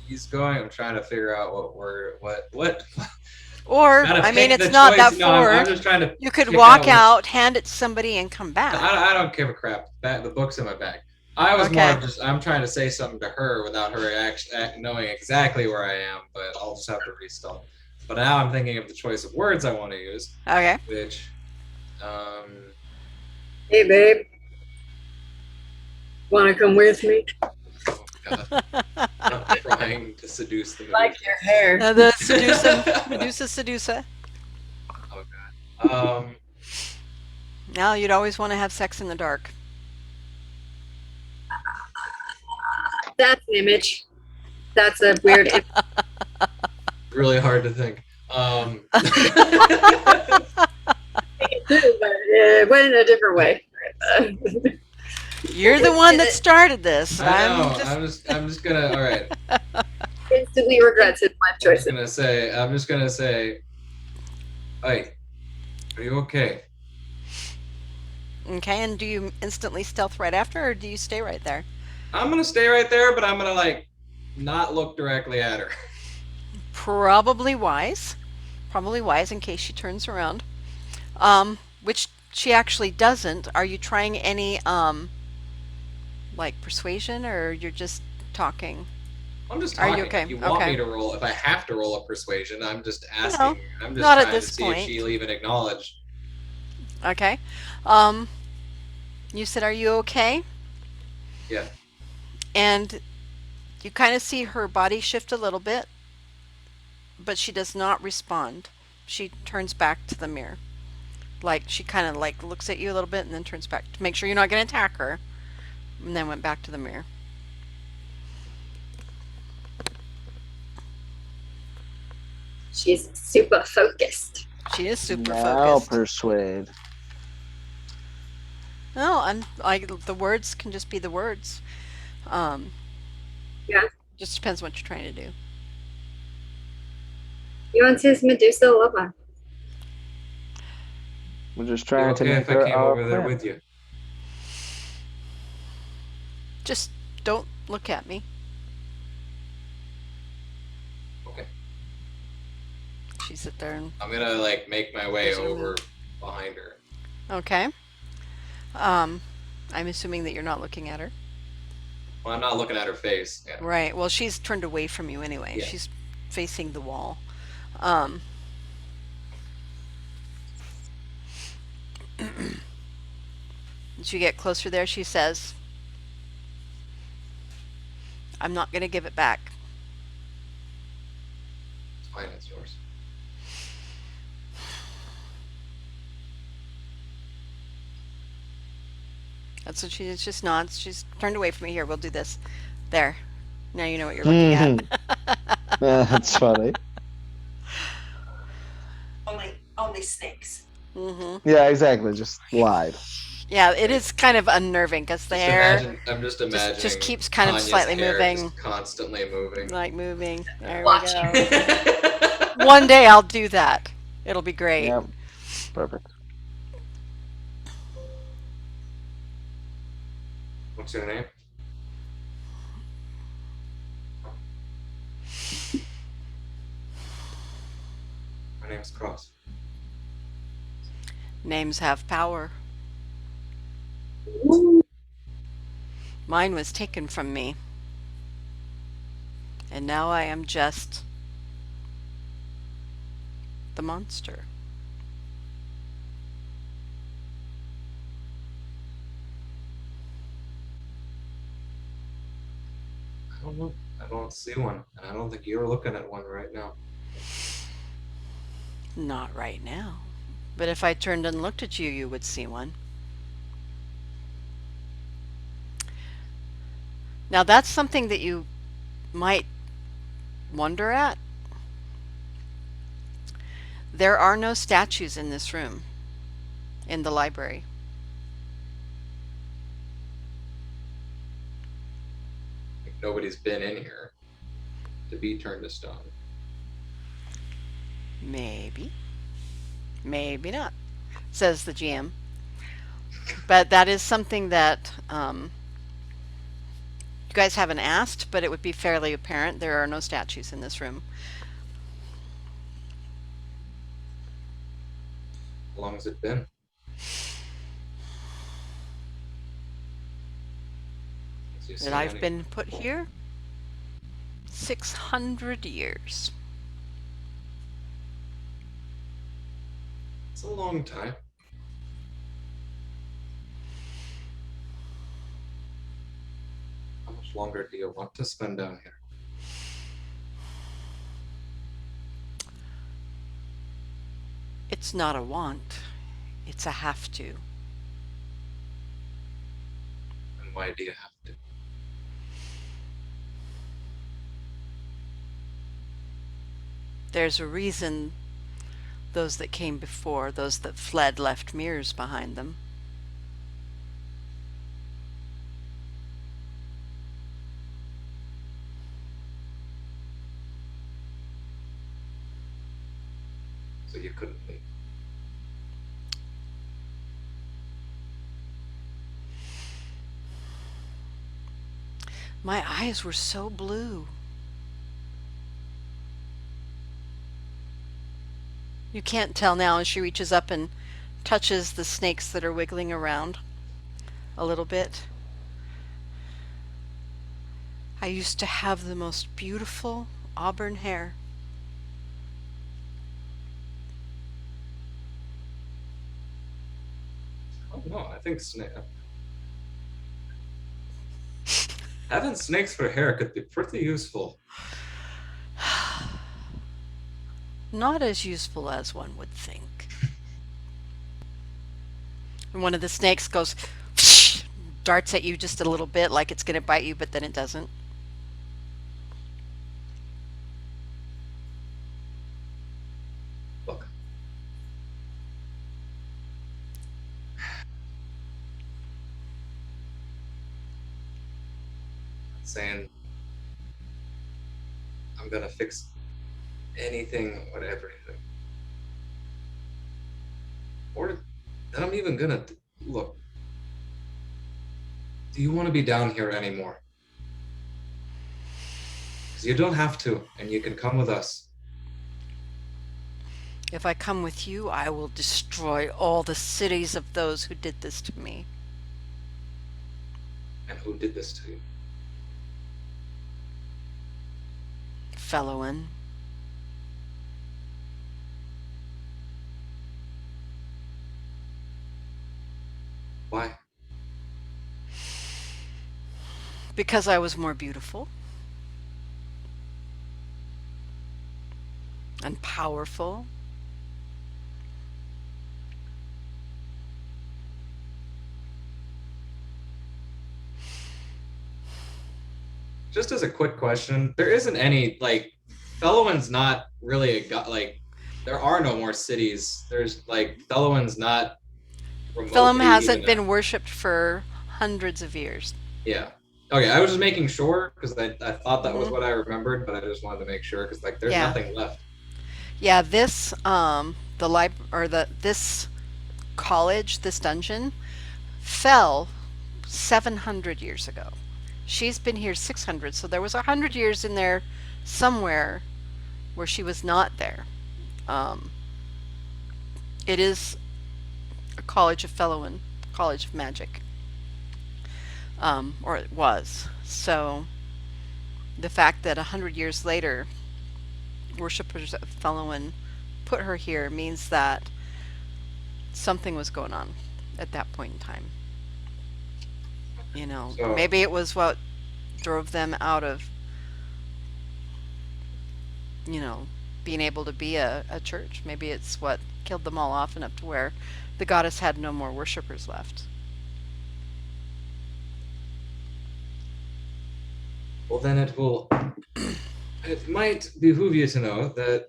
He's going. I'm trying to figure out what. Or, Gotta I mean, pick it's the not choice. that No, I'm forward. just trying to. You could pick walk which- out, hand it to somebody, and come back. I don't give a crap. The book's in my bag. I was more Okay. of just I'm trying to say something to her without her actually knowing exactly where I am, but I'll just have to restall. But now I'm thinking of the choice of words I want to use, Okay. which um Hey, babe, want to come with me? oh god, I'm trying to seduce the Like Medusa. your hair. The Medusa. Oh god. Now you'd always want to have sex in the dark. That's an image. That's a weird image Really hard to think. too, but it went in a different way. You're the one that started this. I know. I'm just I'm just gonna. All right. Instantly regrets his life choices. I'm just gonna say. Hey, are you okay? okay. And do you instantly stealth right after, or do you stay right there? I'm gonna stay right there, but I'm gonna like not look directly at her. Probably wise. Probably wise in case she turns around. Which she actually doesn't. Are you trying any like persuasion, or you're just talking? I'm just Are you talking. okay? If you want me Okay. to roll, if I have to roll a persuasion, I'm just No, asking. I'm just not at trying to this see if point. she'll even acknowledge. Okay. Um, you said, "Are you okay?" Yeah. And you kind of see her body shift a little bit, but she does not respond. She turns back to the mirror. Like she kind of like looks at you a little bit and then turns back to make sure you're not going to attack her, and then went back to the mirror. She's super focused. She is super Now focused. persuade. No, and like the words can just be the words. Um, Yeah. just depends what you're trying to do. He wants his Medusa lover. We're just You trying to okay make if I her came our over there friend. with you? Just don't look at me. Okay. She sit there and I'm gonna like make my way Presume. over behind her. okay. Um, I'm assuming that you're not looking at her. Well, I'm not looking at her face. Yeah. Right. Well, she's turned away from you anyway. Yeah. She's facing the wall. Um, as you get closer there, she says, "I'm not going to give it back." It's fine. It's yours. That's what she just nods. She's turned away from me. Here, we'll do this. There. Now you know what you're looking at. That's funny. Only snakes. Yeah, exactly. Just lied. Yeah, it is kind of unnerving because the hair I'm just imagining. just keeps kind of Tanya's slightly hair moving. just constantly moving. like moving. There we Watch. go. One day I'll do that. It'll be great. Yep. Perfect. What's your name? My name's Cross. Names have power. Mine was taken from me. And now I am just the monster. I don't know. I don't see one, and I don't think you're looking at one right now. Not right now. But if I turned and looked at you, you would see one. Now that's something that you might wonder at. There are no statues in this room, in the library. Like nobody's been in here to be turned to stone. Maybe. Maybe not, says the GM. But that is something that you guys haven't asked, but it would be fairly apparent. There are no statues in this room. How long has it been? you that seen I've any? been put here? 600 years. It's a long time. How much longer do you want to spend down here? It's not a want, it's a have to. And why do you have to? There's a reason those that came before, those that fled, left mirrors behind them. So you couldn't leave. My eyes were so blue. You can't tell now as she reaches up and touches the snakes that are wiggling around a little bit. I used to have the most beautiful auburn hair. Oh no, I think having snakes for hair could be pretty useful. Not as useful as one would think. And one of the snakes goes, darts at you just a little bit like it's going to bite you, but then it doesn't. Look. I'm saying I'm gonna fix anything or everything. Or that I'm even gonna look. Do you want to be down here anymore? Because you don't have to, and you can come with us. If I come with you, I will destroy all the cities of those who did this to me. And who did this to you? Fellowin. Why? Because I was more beautiful and powerful. Just as a quick question, there isn't any like Fellowin's not really a god. Like there are no more cities. There's like Fellowin's not Philum remotely hasn't even been worshipped for hundreds of years. yeah. Okay, I was just making sure because I thought that was Mhm. what I remembered, but I just wanted to make sure because like there's Yeah. nothing left. Yeah, this this college, this dungeon fell 700 years ago. She's been here 600, so there was 100 years in there somewhere where she was not there. Um, it is a college of Fellowin, college of magic, or it was. So the fact that 100 years later, worshippers of Fellowin put her here means that something was going on at that point in time. You know, So maybe it was what drove them out of, you know, being able to be a church. Maybe it's what killed them all off enough to where the goddess had no more worshippers left. well then it will it might behoove you to know that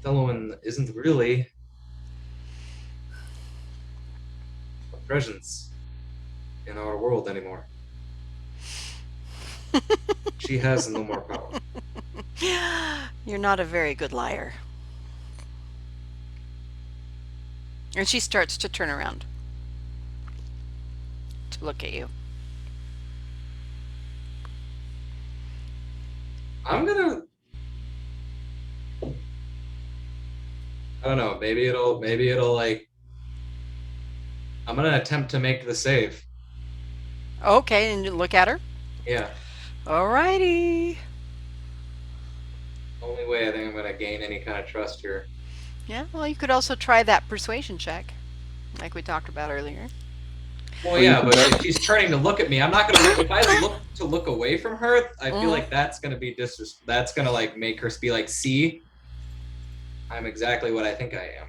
Fellowin isn't really a presence in our world anymore. She has no more power. You're not a very good liar. And she starts to turn around to look at you. I'm gonna I don't know, maybe it'll like I'm gonna attempt to make the save. Okay, and you look at her. Yeah. Alrighty. Only way I think I'm gonna gain any kind of trust here. Yeah, well, you could also try that persuasion check, like we talked about earlier. Well, Or you yeah, can but bet. if she's turning to look at me, I'm not gonna look. If I look to look away from her, I feel Mhm. like that's gonna be That's gonna like make her be like, "See, I'm exactly what I think I am."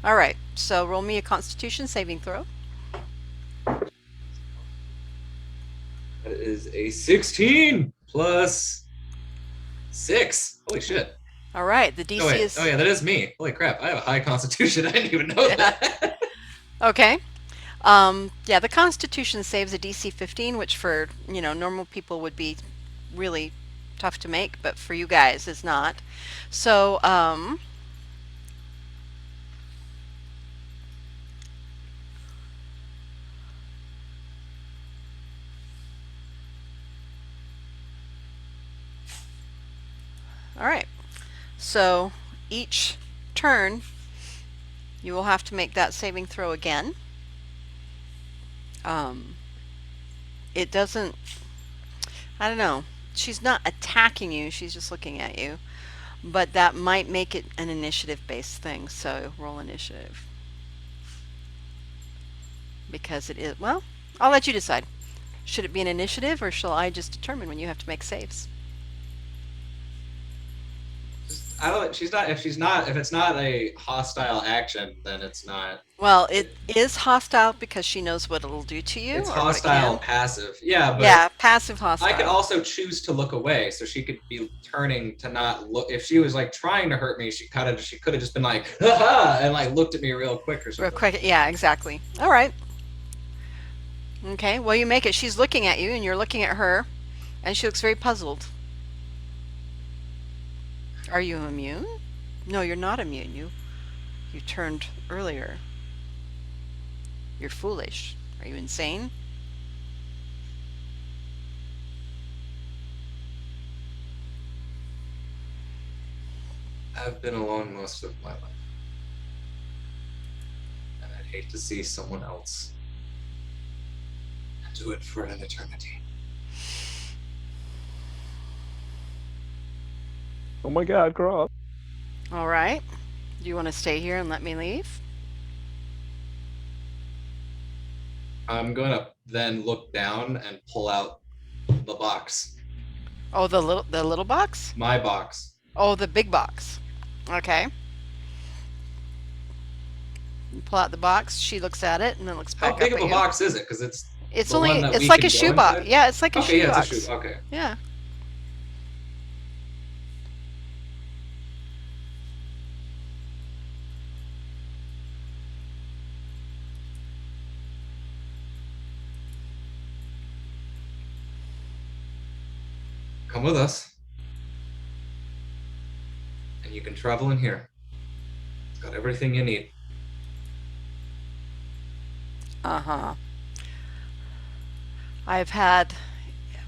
All right, so roll me a Constitution saving throw. That is a 16 plus 6. Holy shit! All right, the Oh DC wait. Oh is yeah, that is me. Holy crap! I have a high Constitution. I didn't even know yeah. that. Okay. Yeah, the Constitution saves a DC 15, which for normal people would be really tough to make, but for you guys is not. So, all right. So each turn, you will have to make that saving throw again. Um, it doesn't. I don't know. She's not attacking you. She's just looking at you. But that might make it an initiative-based thing. So roll initiative because it is. Well, I'll let you decide. Should it be an initiative, or shall I just determine when you have to make saves? I don't. She's not. If she's not. If it's not a hostile action, then it's not. Well, it is hostile because she knows what it'll do to you It's or what it hostile can. passive. Yeah, but Yeah, passive I could hostile. also choose to look away, so she could be turning to not look. If she was like trying to hurt me, she could have just been like, ha, and like looked at me real quick or Real something. quick. Yeah, exactly. All right. Okay. Well, you make it. She's looking at you, and you're looking at her, and she looks very puzzled. Are you immune? No, you're not immune. You turned earlier. You're foolish. Are you insane? I've been alone most of my life, and I'd hate to see someone else do it for an eternity. Oh my God, grow up. All right. Do you want to stay here and let me leave? I'm gonna then look down and pull out the box, Oh, the little box? my box. Oh, the big box. Okay. You pull out the box. She looks at it and then looks How back big up of at a you. box is it? Because it's It's the one only that it's we like a can go shoebox. inside. Yeah, it's like a Okay, yeah, it's a shoebox. shoe. Okay. Yeah. Come with us, and you can travel in here. It's got everything you need. Uh-huh. I've had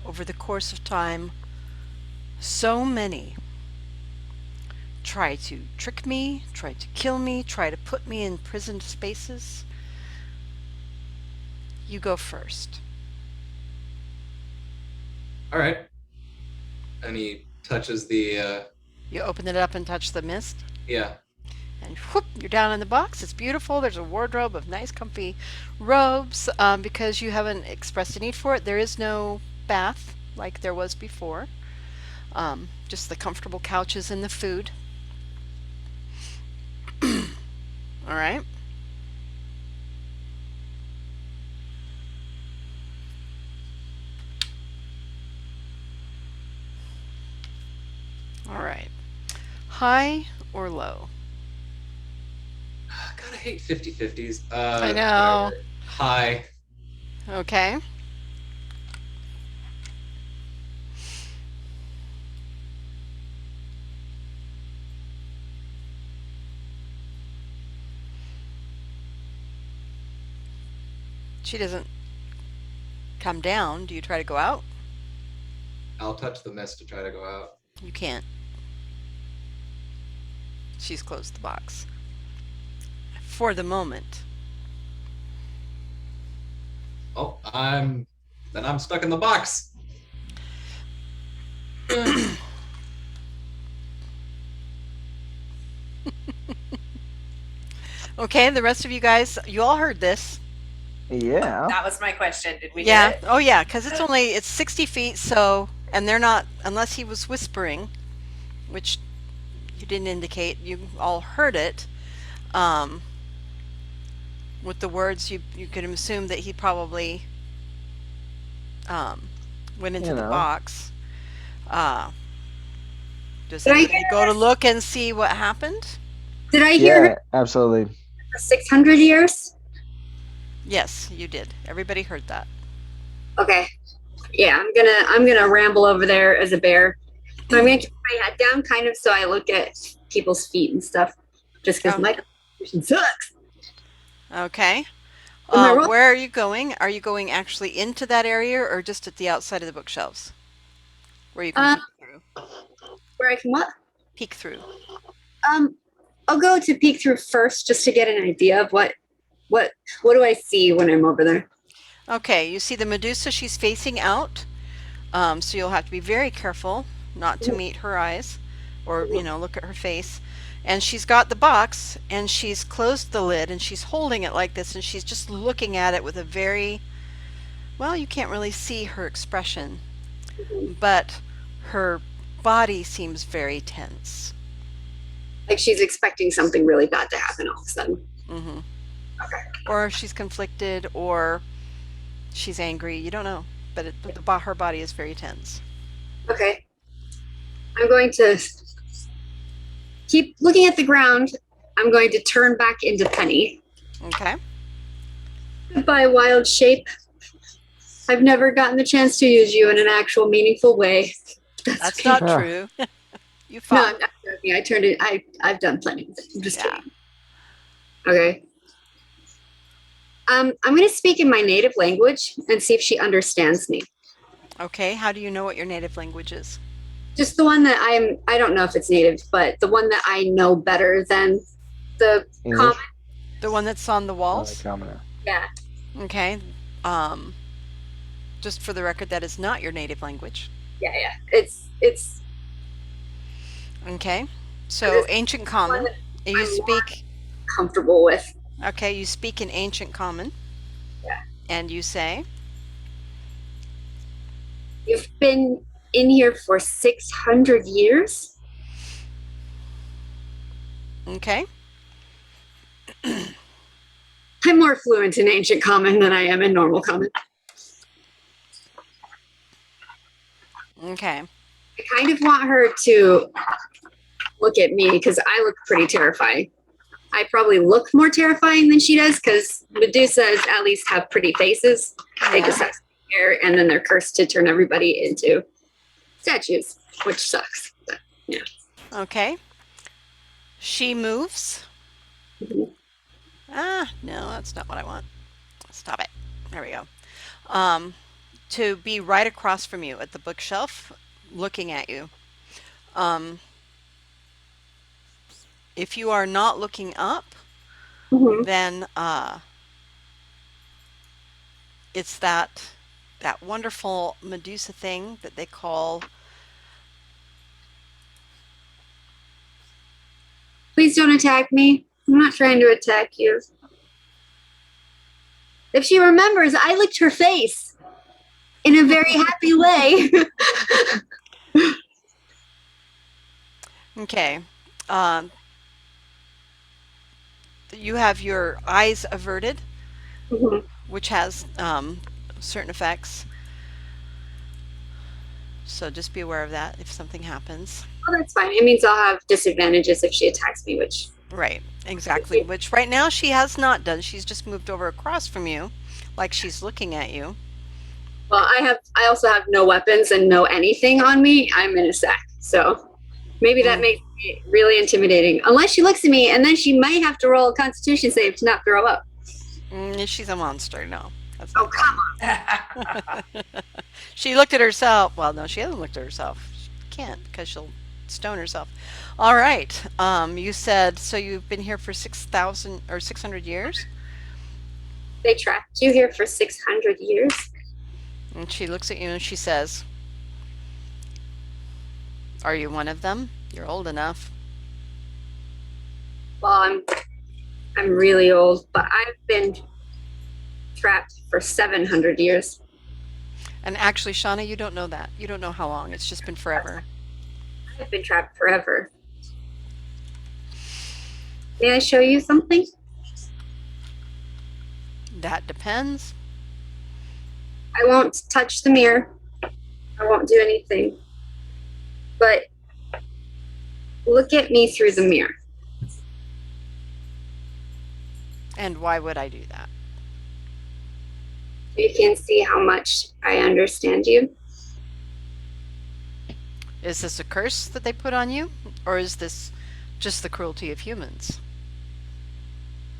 over the course of time so many try to trick me, try to kill me, try to put me in prison spaces. You go first. All right. And he touches the You open it up and touch the mist, yeah. and whoop, you're down in the box. It's beautiful. There's a wardrobe of nice, comfy robes because you haven't expressed a need for it. There is no bath like there was before, just the comfortable couches and the food. All right. All right. High or low? God, I hate 50-50s. I know. Whatever. Hi. Okay. She doesn't come down. Do you try to go out? I'll touch the mist to try to go out. You can't. She's closed the box. For the moment. Oh, I'm then I'm stuck in the box. Okay, the rest of you guys, you all heard this. Yeah. That was my question. Did we Yeah. hear it? Oh, yeah, because it's 60 feet, so, and they're not, unless he was whispering, which you didn't indicate, you all heard it. With the words, you could assume that he probably went into You the know. box. Does Did I anybody hear go to this? look and see what happened? Did I hear Yeah, absolutely. for 600 years? Yes, you did. Everybody heard that. Okay. Yeah, I'm gonna ramble over there as a bear. So I'm gonna keep my head down, kind of, so I look at people's feet and stuff, just because Oh. my constitution sucks. Okay. Am I wrong? Where are you going? Are you going actually into that area or just at the outside of the bookshelves? Where you can peek through? Where I can what? Peek through. I'll go to peek through first, just to get an idea of what do I see when I'm over there. Okay, you see the Medusa, she's facing out. So you'll have to be very careful not to meet her eyes or, look at her face. And she's got the box and she's closed the lid and she's holding it like this and she's just looking at it with a very, well, you can't really see her expression, but her body seems very tense. Like she's expecting something really bad to happen all of a sudden. Hmm. Okay. Or she's conflicted or she's angry. You don't know, but her body is very tense. Okay. I'm going to keep looking at the ground. I'm going to turn back into Penny. Okay. Goodbye, wild shape. I've never gotten the chance to use you in an actual meaningful way. That's okay. not Ah. true. You No, fought. I'm not joking. I turned it. I've done plenty of it. I'm just Yeah. kidding. Okay. I'm going to speak in my native language and see if she understands me. Okay. How do you know what your native language is? Just the one that I don't know if it's native, but the one that I know better than the English. common. The one that's on the Oh, walls? the commoner. Yeah. Okay. Just for the record, that is not your native language. Yeah. It's Okay. So It is ancient one common. that And you I'm speak. comfortable with. Okay. You speak in ancient common. Yeah. And you say. You've been in here for 600 years? Okay. I'm more fluent in ancient common than I am in normal common. Okay. I kind of want her to look at me because I look pretty terrifying. I probably look more terrifying than she does because Medusas at least have pretty faces. They just have hair and then they're cursed to turn everybody into statues, which sucks. But, yeah. Okay. She moves. Mhm. No, that's not what I want. Stop it. There we go. To be right across from you at the bookshelf, looking at you. If you are not looking up, Mhm. then it's that wonderful Medusa thing that they call. Please don't attack me. I'm not trying to attack you. If she remembers, I licked her face in a very happy way. Okay. You have your eyes averted, Mhm. which has certain effects. So just be aware of that if something happens. Oh, that's fine. It means I'll have disadvantages if she attacks me, which Right, exactly. Which right now she has not done. She's just moved over across from you, like she's looking at you. well, I also have no weapons and no anything on me. I'm in a sack. So maybe that makes it really intimidating. Unless she looks at me and then she might have to roll a constitution save to not throw up. She's a monster. No. That's Oh, not come on. She looked at herself. Well, no, she hasn't looked at herself. She can't because she'll stone herself. All right. You said so. You've been here for 6,000 or 600 years. They trapped you here for 600 years. And she looks at you and she says, "Are you one of them? You're old enough." Well, I'm really old, but I've been trapped for 700 years. And actually, Shauna, you don't know that. You don't know how long. It's just been forever. I've been trapped forever. May I show you something? That depends. I won't touch the mirror. I won't do anything. But look at me through the mirror. And why would I do that? You can see how much I understand you. Is this a curse that they put on you? Or is this just the cruelty of humans?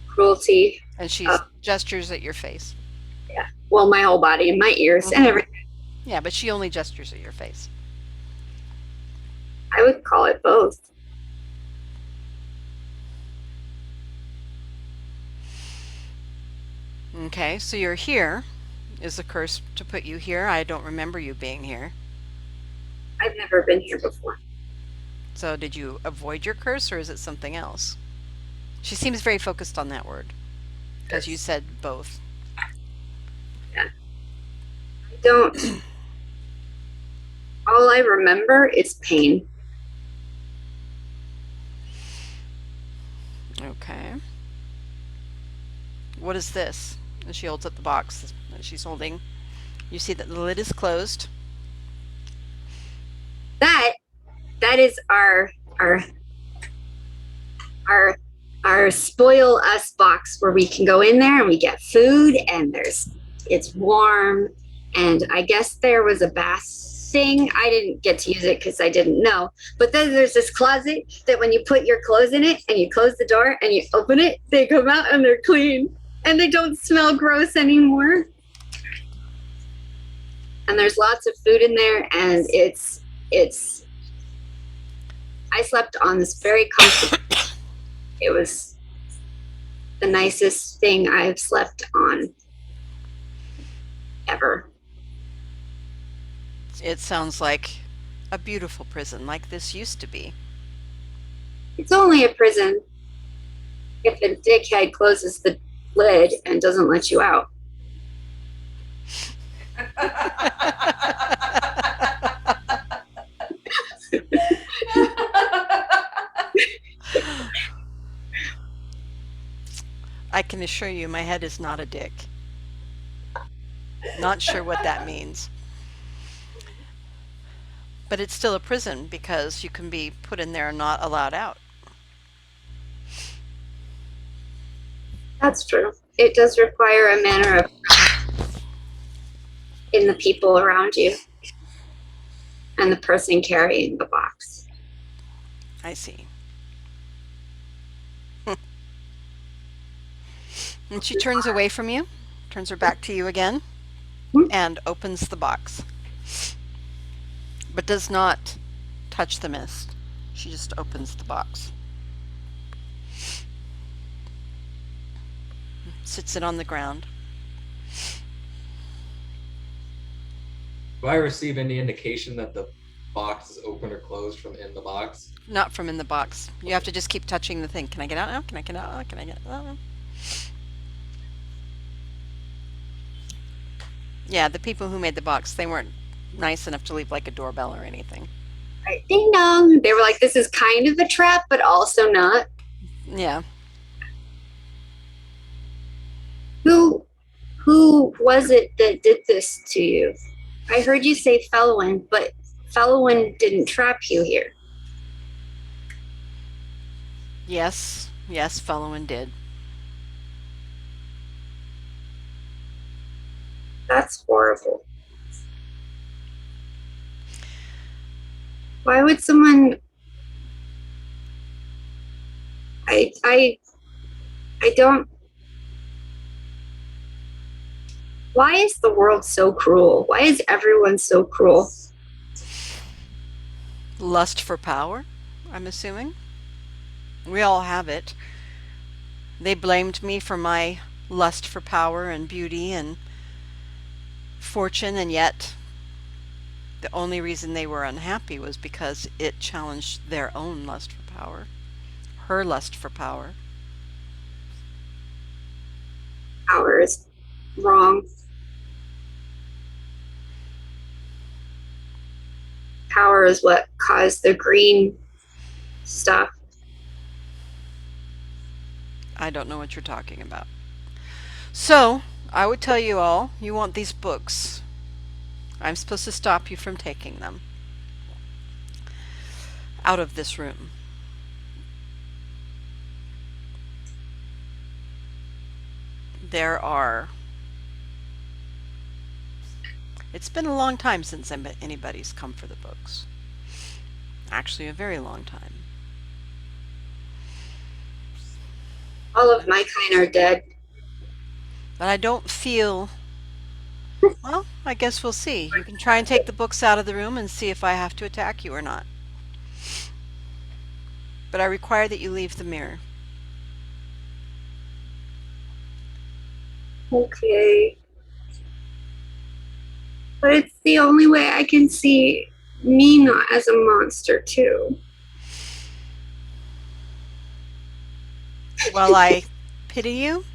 Cruelty. And she gestures at your face. Yeah. Well, my whole body and my ears and everything. Yeah, but she only gestures at your face. I would call it both. Okay, so you're here. Is the curse to put you here? I don't remember you being here. I've never been here before. So did you avoid your curse or is it something else? She seems very focused on that word. Because you said both. Yeah. I don't. All I remember is pain. Okay. What is this? And she holds up the box that she's holding. You see that the lid is closed. That is our spoil us box where we can go in there and we get food and it's warm, and I guess there was a bath thing. I didn't get to use it because I didn't know. But then there's this closet that when you put your clothes in it and you close the door and you open it, they come out and they're clean and they don't smell gross anymore. And there's lots of food in there, and it's I slept on this very comfortable. It was the nicest thing I've slept on ever. It sounds like a beautiful prison, like this used to be. It's only a prison if a dickhead closes the lid and doesn't let you out. I can assure you my head is not a dick. Not sure what that means. But it's still a prison because you can be put in there and not allowed out. That's true. It does require a manner of trust in the people around you and the person carrying the box. I see. And she turns away from you, turns her back to you again, and opens the box. But does not touch the mist. She just opens the box. Sits it on the ground. Do I receive any indication that the box is open or closed from in the box? Not from in the box. You have to just keep touching the thing. Can I get out now? Can I get out now? Can I get out now? Yeah, the people who made the box, they weren't nice enough to leave like a doorbell or anything. Right. Ding dong. They were like, this is kind of a trap, but also not. Yeah. Who was it that did this to you? I heard you say Felwyn, but Felwyn didn't trap you here. Yes, Fellowin did. That's horrible. Why would someone? I don't. Why is the world so cruel? Why is everyone so cruel? Lust for power, I'm assuming. We all have it. They blamed me for my lust for power and beauty and fortune, and yet the only reason they were unhappy was because it challenged their own lust for power, her lust for power. Power is wrong. Power is what caused the green stuff. I don't know what you're talking about. So, I would tell you all, you want these books. I'm supposed to stop you from taking them out of this room. There are... It's been a long time since anybody's come for the books. Actually, a very long time. All of my kind are dead. But I don't feel... Well, I guess we'll see. You can try and take the books out of the room and see if I have to attack you or not. But I require that you leave the mirror. Okay. But it's the only way I can see me not as a monster, too. While I pity you,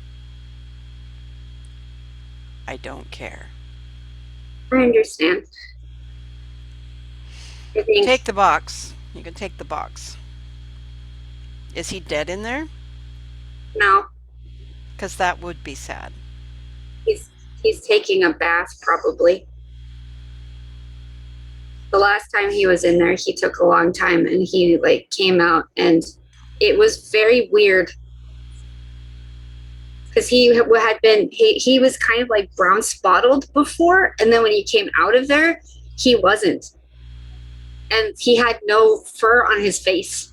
I don't care. I understand. I think Take the box. You can take the box. Is he dead in there? no, Because that would be sad. he's taking a bath probably. The last time he was in there, he took a long time, and he came out, and it was very weird because he was kind of like brown spotted before, and then when he came out of there, he wasn't, and he had no fur on his face.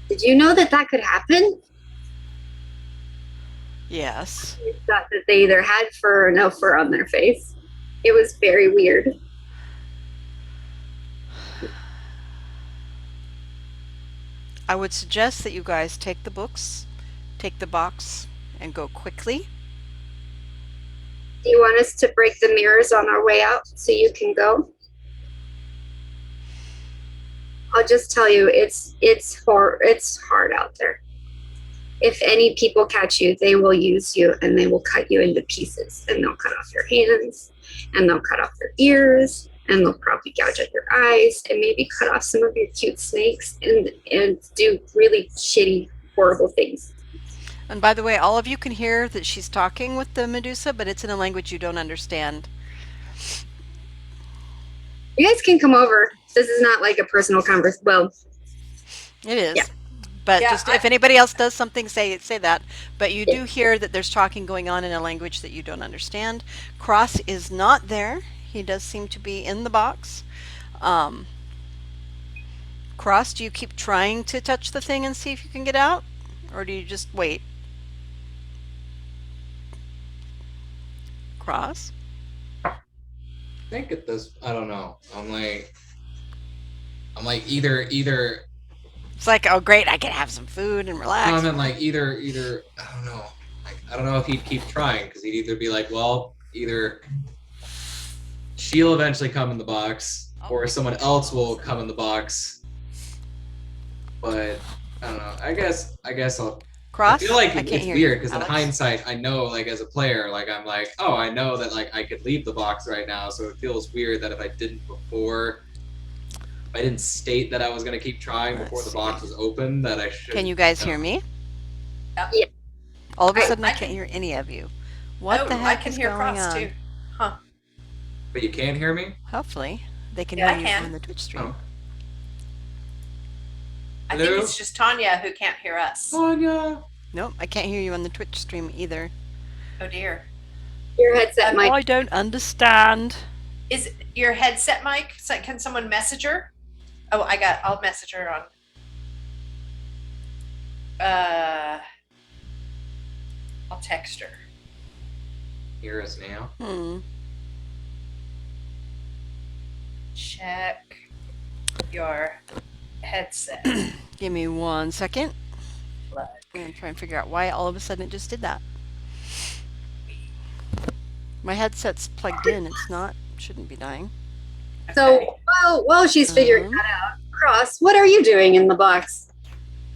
Did you know that could happen? Yes. I thought that they either had fur or no fur on their face. It was very weird. I would suggest that you guys take the books, take the box, and go quickly. Do you want us to break the mirrors on our way out so you can go? I'll just tell you, it's hard out there. If any people catch you, they will use you, and they will cut you into pieces, and they'll cut off your hands, and they'll cut off your ears, and they'll probably gouge out your eyes, and maybe cut off some of your cute snakes, and do really shitty, horrible things. And by the way, all of you can hear that she's talking with the Medusa, but it's in a language you don't understand. You guys can come over. This is not like a personal conversation. Well, It is. Yeah. But Yeah, just if anybody else does something, say that. But you do hear that there's talking going on in a language that you don't understand. Cross is not there. He does seem to be in the box. Cross, do you keep trying to touch the thing and see if you can get out? Or do you just wait? Cross? I think at this, I don't know. I'm like either It's like, oh great, I can have some food and relax. I'm like either I don't know. Like I don't know if he'd keep trying because he'd either be like, well, either she'll eventually come in the box or someone else will come in the box. But I don't know. I guess I'll. Cross? I feel like I can't it's hear weird you, because in Alex. hindsight, I know like as a player, like I'm like, oh, I know that like I could leave the box right now, so it feels weird that if I didn't before. I didn't state that I was going to keep trying before Let's the box was open, that I should. Can you guys hear me? Yeah. All of a I- sudden, I I can't can- hear any of you. What the I heck can is hear going Cross on? too. Huh. But you can hear me? Hopefully, they can Yeah, I hear you can. on the Twitch stream. Oh. I think Hello? it's just Tanya who can't hear us. Sonia! Nope, I can't hear you on the Twitch stream either. Oh dear. your headset mic. I don't understand. Is your headset mic? Can someone message her? Oh, I'll message her on. I'll text her. Hear us now? Check your headset. Give me 1 second. Plug. I'm gonna try and figure out why all of a sudden it just did that. My headset's plugged in. It's not. Shouldn't be dying. So Okay. while she's figuring Um, that out, Cross, what are you doing in the box?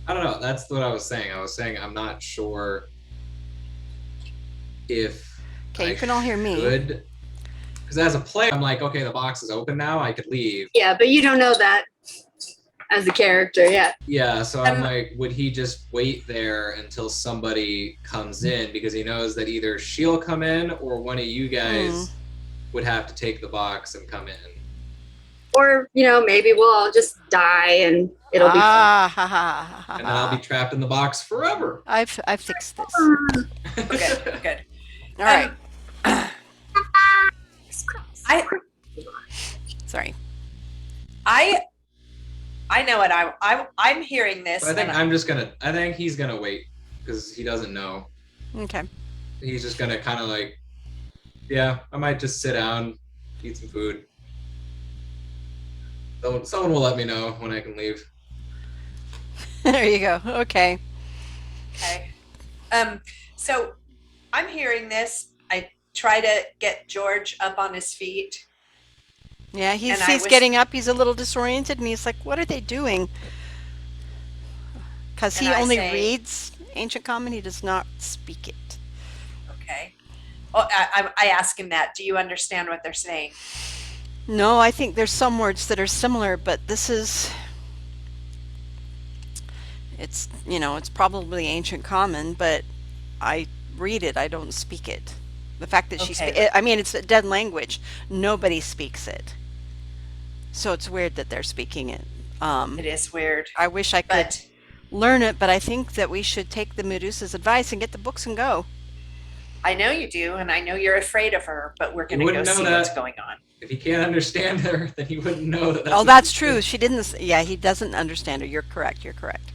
I don't know. That's what I was saying. I was saying I'm not sure if Okay, I you can all hear me. should. Because as a player, I'm like, okay, the box is open now. I could leave. Yeah, but you don't know that as a character yet. Yeah, so I'm like, would he just wait there until somebody comes in? Because he knows that either she'll come in or one of you guys would have to take the box and come in. Or, maybe we'll all just die and it'll be Ha ha ha ha. And then I'll be trapped in the box forever. I've fixed this. fun. Good. Good. All right. I Sorry. I know what I'm hearing this. But I think and I think he's gonna wait because he doesn't know. Okay. He's just gonna kind of like, yeah, I might just sit down, eat some food. Someone will let me know when I can leave. There you go. Okay. Okay. So I'm hearing this. I try to get George up on his feet. Yeah, he's And I he's was- getting up. He's a little disoriented, and he's like, "What are they doing?" Because he And I only say- reads Ancient Common. He does not speak it. Okay. Oh, I ask him that. Do you understand what they're saying? No, I think there's some words that are similar, but this is. It's probably Ancient Common, but I read it. I don't speak it. The fact that Okay. I mean, it's a dead language. Nobody speaks it. So it's weird that they're speaking it. It is weird, I wish I could but learn it, but I think that we should take the Medusa's advice and get the books and go. I know you do, and I know you're afraid of her. But we're going to go wouldn't know see that. what's going on. If he can't understand her, then he wouldn't know that. Oh, that's true. She didn't. Yeah, he doesn't understand her. You're correct. You're correct.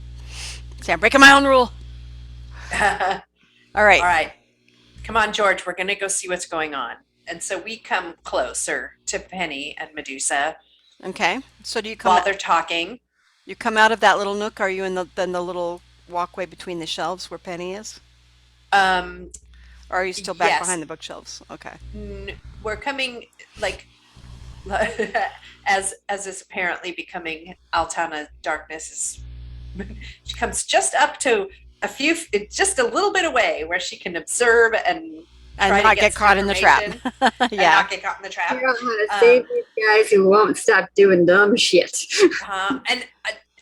See, I'm breaking my own rule. All All right. right. Come on, George. We're going to go see what's going on. And so we come closer to Penny and Medusa Okay. So do you come? while they're talking. You come out of that little nook? Are you in the little walkway between the shelves where Penny is, Um, or are you still back Yes. behind the bookshelves? Okay. we're coming like as is apparently becoming Altana darkness is she comes just up to just a little bit away where she can observe and And try to not get get some caught in the trap. information and Yeah. not get caught in the trap. Figure out how to save these guys who won't stop doing dumb shit. And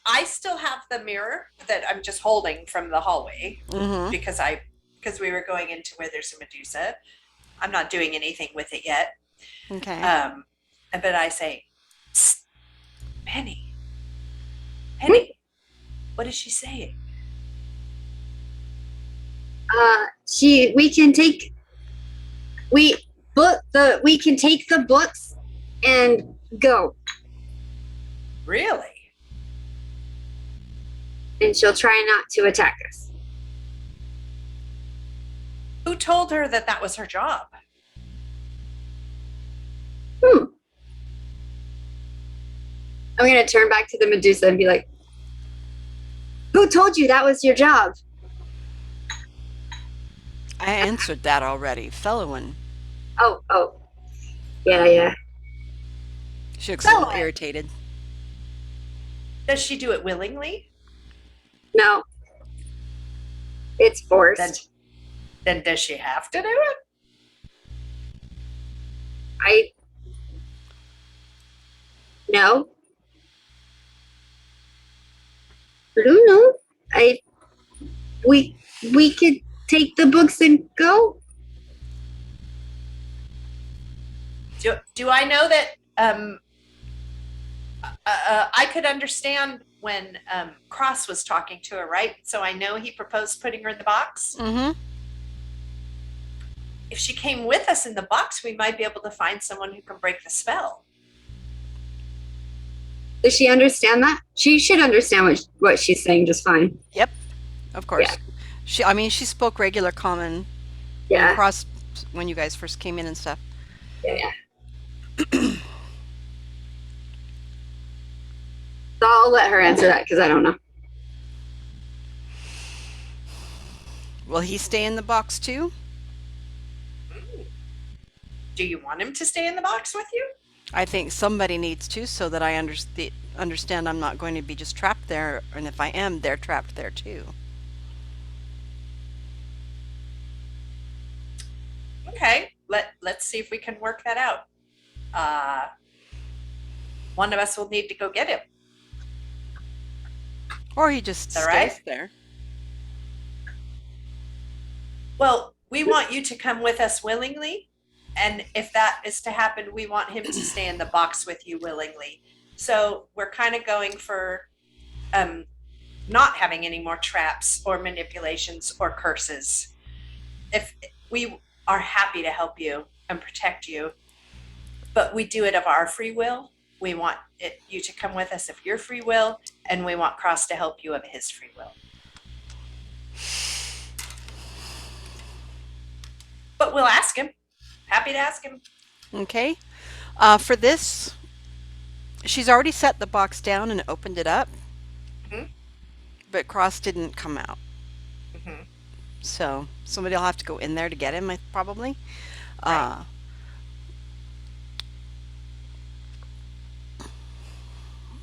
I still have the mirror that I'm just holding from the hallway Mm-hmm. because we were going into where there's a Medusa. I'm not doing anything with it yet. Okay. But I say, "Psst, Penny, what is she saying?" We can take the books and go. Really? And she'll try not to attack us. Who told her that that was her job? I'm gonna turn back to the Medusa and be like, "Who told you that was your job?" I answered that already. Fellowan. Oh. Yeah. She looks a little Fellowan. irritated. Does she do it willingly? No. It's forced. Then does she have to do it? No. I don't know. We could take the books and go. Do I know that I could understand when Cross was talking to her, right? So I know he proposed putting her in the box. Mm-hmm. If she came with us in the box, we might be able to find someone who can break the spell. Does she understand that? She should understand what she's saying just fine. Yep. Of course. Yeah. She spoke regular common Yeah. across when you guys first came in and stuff. Yeah. So I'll let her answer that because I don't know. Will he stay in the box too? Do you want him to stay in the box with you? I think somebody needs to, so that I understand I'm not going to be just trapped there, and if I am, they're trapped there too. Okay, let's see if we can work that out. One of us will need to go get him. Or he just Is that stays right? there. Well, we want you to come with us willingly. And if that is to happen, we want him to stay in the box with you willingly. So we're kind of going for not having any more traps or manipulations or curses. If we are happy to help you and protect you, but we do it of our free will. We want you to come with us of your free will, and we want Cross to help you of his free will. But we'll ask him. Happy to ask him. Okay. For this, she's already set the box down and opened it up, Mhm. but Cross didn't come out. Mm-hmm. So somebody will have to go in there to get him, probably. Right.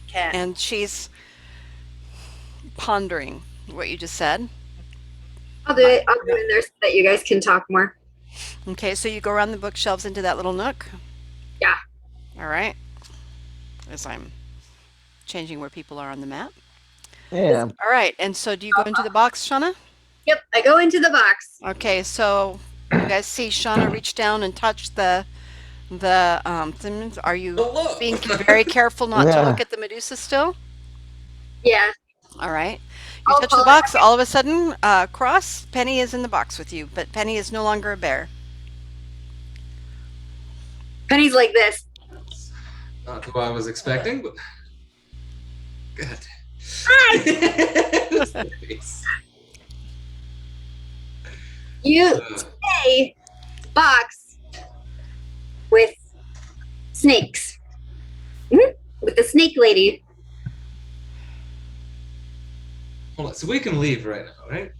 Can. And she's pondering what you just said. I'll do it. I'll go in there so that you guys can talk more. Okay, so you go around the bookshelves into that little nook? Yeah. All right. As I'm changing where people are on the map. Yeah. All right, and so do you go into the box, Shauna? Yep, I go into the box. Okay, so you guys see Shauna reach down and touch the things. Are you Oh, look. being very careful not to Yeah. look at the Medusa still? Yeah. All right. You I'll touch the follow box, all of a sudden, Cross, Penny is in the box with you, but Penny is no longer a bear. Penny's like this. Not who I was expecting, but good. You say box with snakes. With the snake lady. Hold on, so we can leave right now, right?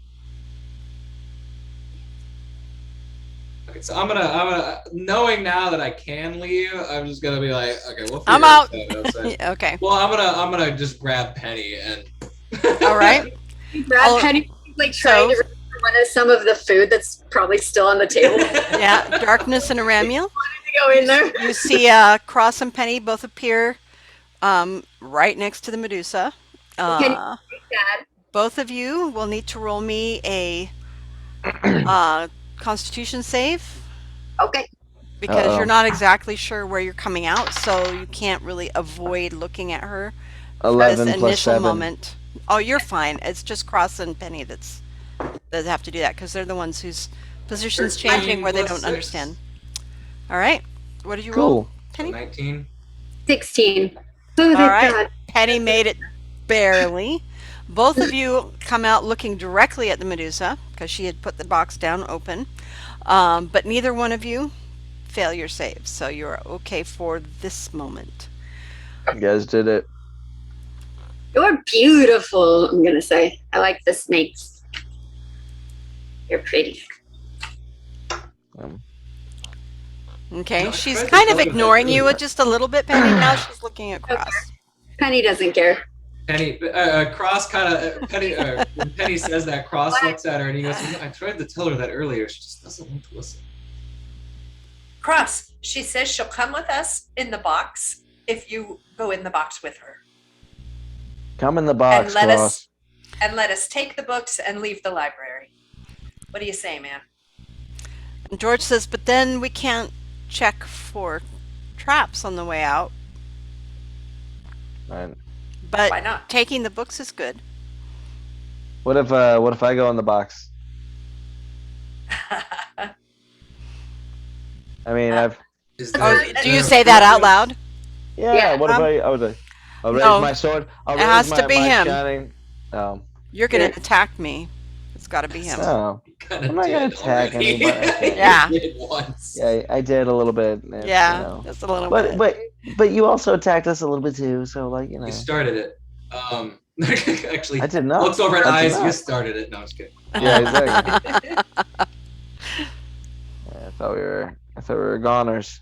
Okay, so I'm gonna knowing now that I can leave, I'm just gonna be like, okay, we'll figure I'm out. this out outside. Okay. Well, I'm gonna just grab Penny and. All right. Grab Oh, Penny, like trying to remember some of the food that's probably still on the table. Yeah, Darkness and Aramiel. Go in there. You see Cross and Penny both appear right next to the Medusa. Dad. Both of you will need to roll me a Constitution save Okay. because Uh-oh. you're not exactly sure where you're coming out, so you can't really avoid looking at her for 11 this plus initial 7. moment. Oh, you're fine. It's just Cross and Penny that have to do that because they're the ones whose position's 13 changing where they plus don't 6. understand. All right. What did you roll, Cool. Penny? 19. 16. Oh, All thank right. God. Penny made it barely. Both of you come out looking directly at the Medusa because she had put the box down open. But neither one of you fail your save, so you're okay for this moment. You guys did it. You're beautiful, I'm going to say. I like the snakes. You're pretty. Okay, No, I she's tried to kind of tell her ignoring that you earlier. just a little bit, Penny. Now she's looking at Cross. Penny doesn't care. Penny, Cross kind of Penny. When Penny says that, Cross looks at her and he goes, "I tried to tell her that earlier. She just doesn't want to listen." Cross, she says she'll come with us in the box if you go in the box with her. Come in the box, and let Cross. us take the books and leave the library. What do you say, man? And George says, but then we can't check for traps on the way out. Right. But Why not? taking the books is good. What if I go in the box? I mean, I've Is Oh, there- do you say that out loud? yeah. What if um, I'll raise no. my sword. I'll It raise has my, to be my him. shining. Oh, You're going Yeah. to attack me. It's got to be him. oh, Kinda I'm not gonna did attack already. anybody. Yeah. You did once. yeah, I did a little bit. It's, Yeah, you know. just a little But bit. but you also attacked us a little bit too. So like you know, You started it. Actually, I did not. looks over at I did eyes. You not. started it. No, I'm just kidding. Yeah, exactly. Yeah, I thought we were I thought we were goners.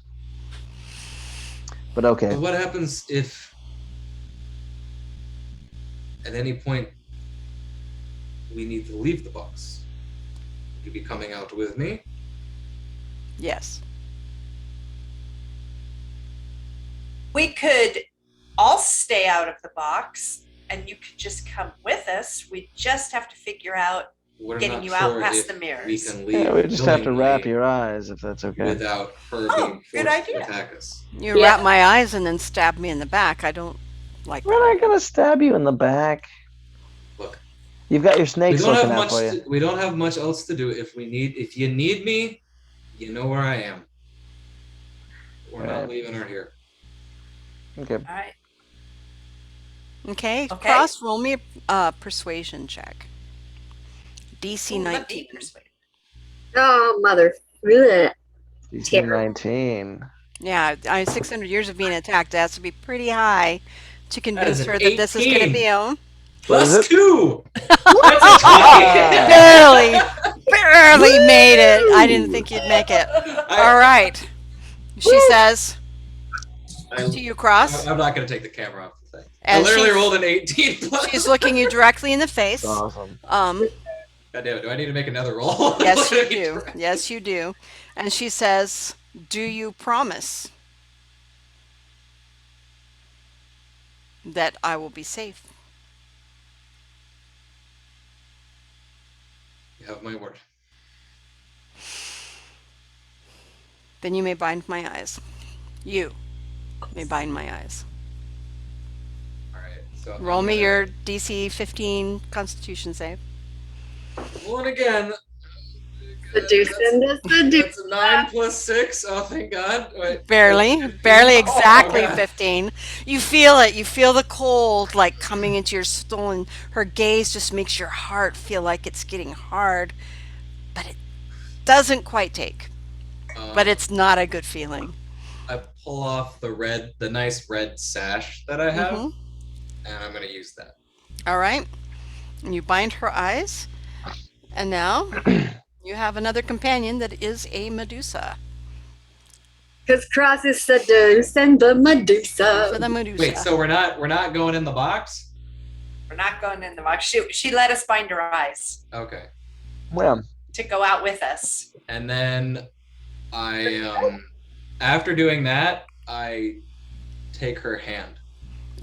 But okay. But what happens if at any point we need to leave the box? Would you be coming out with me? Yes. We could all stay out of the box and you could just come with us. We just have to figure out We're getting not you out sure past if the mirrors. we can leave. Yeah, we just have to wrap willingly your eyes if that's okay. without her Oh, being good forced to idea. attack us. You Yeah. wrap my eyes and then stab me in the back. I don't like We're that. not gonna stab you in the back. Look, You've got your we snakes don't looking have out much. for you. We don't have much else to do. If you need me, you know where I am. We're not Right. leaving her here. Okay. All right. Okay, Okay. Cross, roll me a persuasion check. DC Ooh, let me 19. persuade. Oh, mother. Blech. DC Terrible. 19. Yeah, 600 years of being attacked. That has to be pretty high to convince an her that this is going to 18. be on. What is Plus it? 2. That's a 20. Barely made it. I didn't think you'd make it. All right. She says to you, Cross, I'm not going to take the camera off the thing. I And literally she's- rolled an 18 plus. she's looking you directly in the face. That's awesome. God damn it, do I need to make another roll? Yes, you do. Yes, you do. And she says, "Do you promise that I will be safe?" You have my word. Then you may bind my eyes. You may bind my eyes. Alright, so Roll me your DC 15 Constitution save. Rolling again. Seducing the seducer. That's a 9 plus 6. Oh, thank God. Wait, Barely, 15. barely Oh, exactly God. 15. You feel it. You feel the cold like coming into your soul, and her gaze just makes your heart feel like it's getting hard, but it doesn't quite take. But it's not a good feeling. I pull off the nice red sash that I have, Mhm. and I'm gonna use that. All right. And you bind her eyes, and now you have another companion that is a Medusa. Because Cross is seducing the Medusa. For the Medusa. Wait, so we're not going in the box? We're not going in the box. She let us bind her eyes Okay. Well, to go out with us. And then I after doing that, I take her hand.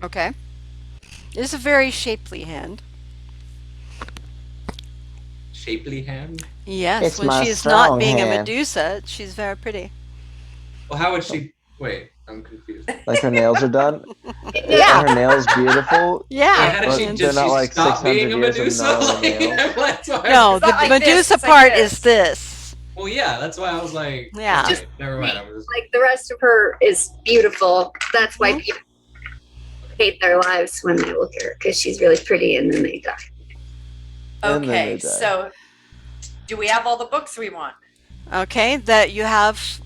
Okay. It is a very shapely hand. Shapely hand? Yes, It's when my she is not strong being a hand. Medusa, she's very pretty. Well, how would she wait, I'm confused. like her nails are done. Yeah. Are her nails beautiful? Yeah. How did But she they're just not like stop 600 being a years of Medusa? no Like, nails. that's why No, It's the not like this, Medusa it's like part this. is this. Well, yeah, that's why I was like, Yeah. okay, Just never mind. I'm just, Like the rest of her is beautiful. That's why Mhm. people hate their lives when they look at her because she's really pretty and then they die. And then Okay, they die. so do we have all the books we want? Okay, that you have,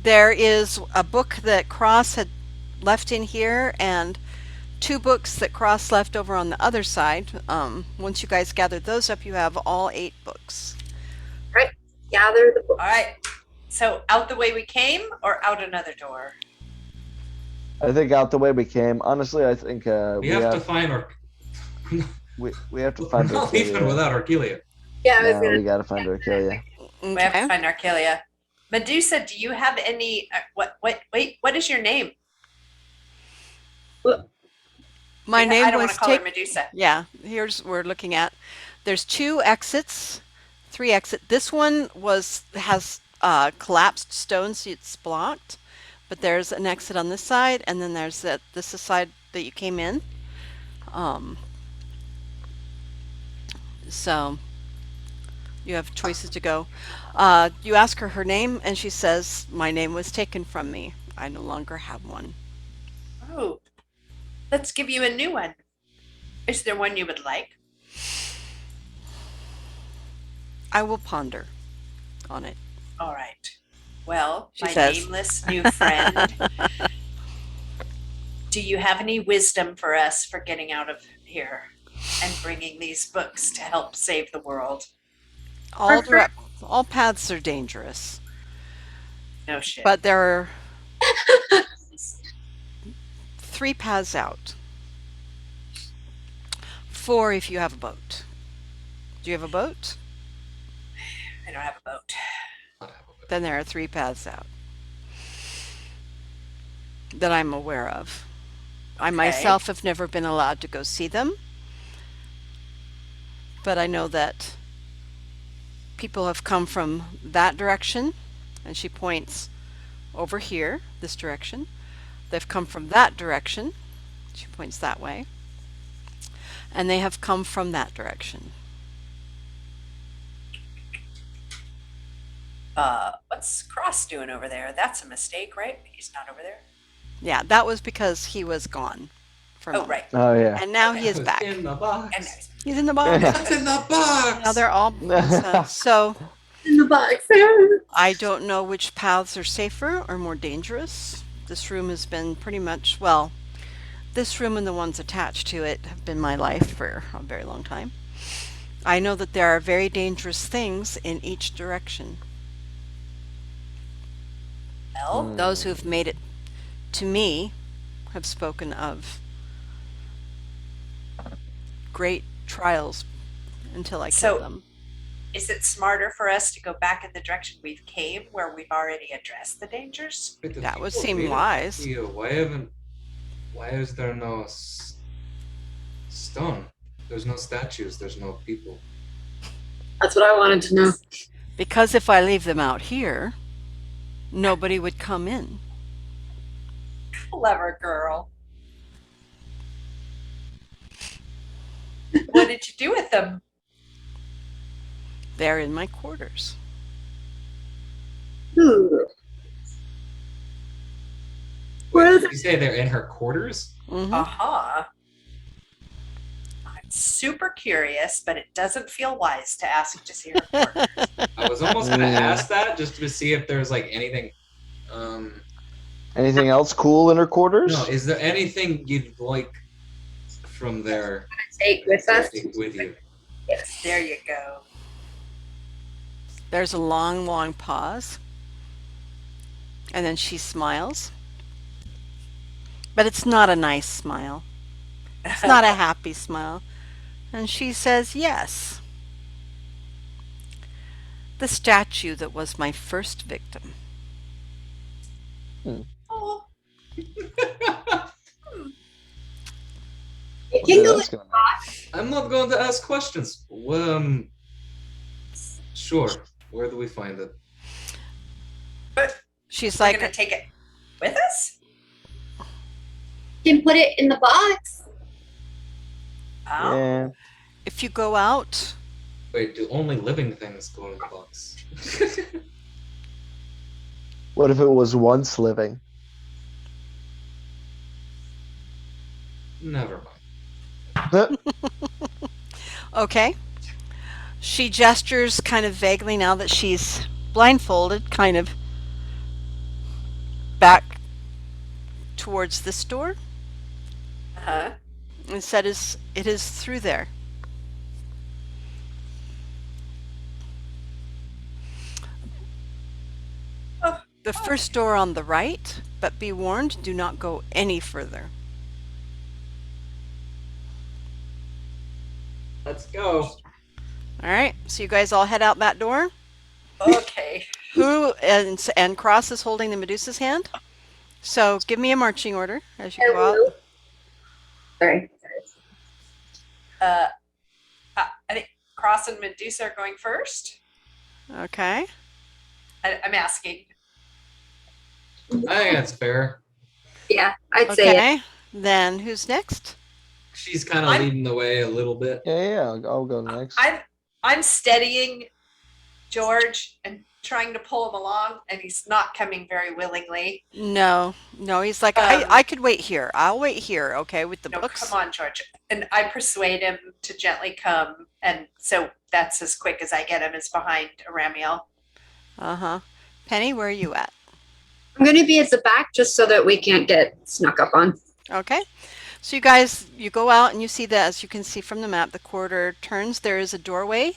there is a book that Cross had left in here and 2 books that Cross left over on the other side. Once you guys gathered those up, you have all 8 books. Gather the book. All right. So out the way we came or out another door? I think out the way we came. Honestly, I think we have to find our. we have to We're find not leaving Arcadia. without Arcadia. Yeah, I was No, gonna. we gotta find Arcadia. We have to Okay. find Arcadia. Medusa, do you have any? What is your name? My I name don't want was to call her take. Medusa. Yeah, here's we're looking at. There's 2 exits, 3 exit. This one has collapsed stones, so it's blocked. But there's an exit on this side, and then there's this is the side that you came in. So you have choices to go. You ask her name, and she says, "My name was taken from me. I no longer have one." Oh, let's give you a new one. Is there one you would like? I will ponder on it. All right. Well, She my says. nameless new friend, do you have any wisdom for us for getting out of here and bringing these books to help save the world? All paths are dangerous. No shit. But there are 3 paths out. 4 if you have a boat. Do you have a boat? I don't have a boat. Then there are 3 paths out that I'm aware of. I myself have never been allowed to go see them, but I know that people have come from that direction, and she points over here, this direction. They've come from that direction, she points that way, and they have come from that direction. What's Cross doing over there? That's a mistake, right? He's not over there. Yeah, that was because he was gone for a Oh, moment. right. Oh yeah. And now he is back. In the box. And there's He's in the box. What's in the box? Now they're all so In the box. I don't know which paths are safer or more dangerous. This room has been pretty much, well, this room and the ones attached to it have been my life for a very long time. I know that there are very dangerous things in each direction. Well, Those who have made it to me have spoken of great trials until I So- kill them. is it smarter for us to go back in the direction we've came, where we've already addressed the dangers? Wait, the That would people seem made it wise. here. Why is there no stone? There's no statues. There's no people. That's what I wanted to know. Because if I leave them out here, nobody would come in. Clever girl. What did you do with them? They're in my quarters. Ooh. Wait, Where are did you say they're in her quarters? Mhm. Uh-huh. I'm super curious, but it doesn't feel wise to ask to see her quarters. I was almost gonna Mm. ask that just to see if there's like anything. Anything else cool in her quarters? No, is there anything you'd like from there? take with us? Take with you. Yes. There you go. There's a long, long pause. And then she smiles. But it's not a nice smile. It's not a happy smile. And she says, yes. The statue that was my first victim. Oh, You What can did go that's gonna I'm not going to ask questions. Sure. Where do we find it? but She's we're like, gonna take it with us? You can put it in the box. Oh, Yeah. if you go out, Wait, do only living things go in the box? What if it was once living? Never mind. okay. She gestures kind of vaguely now that she's blindfolded, kind of back towards this door. uh-huh. And said, it is through there. Oh, The first door on the right, but be warned, do not go any further. Let's go. All right, so you guys all head out that door. Okay. Who and Cross is holding the Medusa's hand. So give me a marching order as you go out. Sorry. I think Cross and Medusa are going first. Okay. I'm asking. I think that's fair. Yeah, I'd say it. Okay. Then who's next? She's kind of I'm- leading the way a little bit. Yeah, I'll go next. I'm steadying George and trying to pull him along, and he's not coming very willingly. No, he's like, Um, I could wait here. I'll wait here, okay, with the No, books. come on, George. And I persuade him to gently come, and so that's as quick as I get him is behind Aramiel. Uh-huh. Penny, where are you at? I'm going to be at the back just so that we can't get snuck up on. Okay. So you guys, you go out and you see that, as you can see from the map, the corridor turns. There is a doorway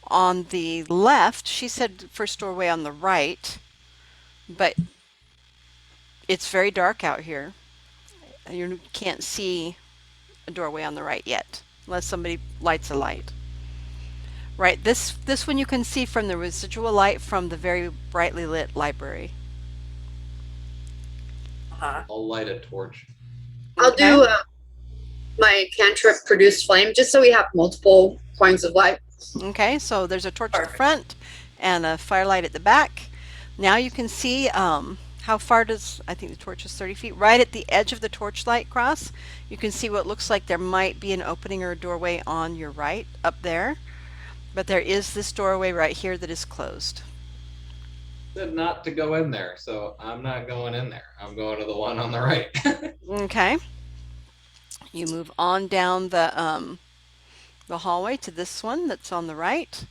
on the left. She said first doorway on the right. but it's very dark out here. You can't see a doorway on the right yet, unless somebody lights a light. Right, this one you can see from the residual light from the very brightly lit library. Uh-huh. I'll light a torch. I'll Okay. do my cantrip produce flame just so we have multiple points of light. Okay, so there's a torch at the Perfect. front and a firelight at the back. Now you can see how far does, I think the torch is 30 feet. Right at the edge of the torchlight cross, you can see what looks like there might be an opening or a doorway on your right up there. But there is this doorway right here that is closed. Said not to go in there, so I'm not going in there. I'm going to the one on the right. Okay. You move on down the hallway to this one that's on the right.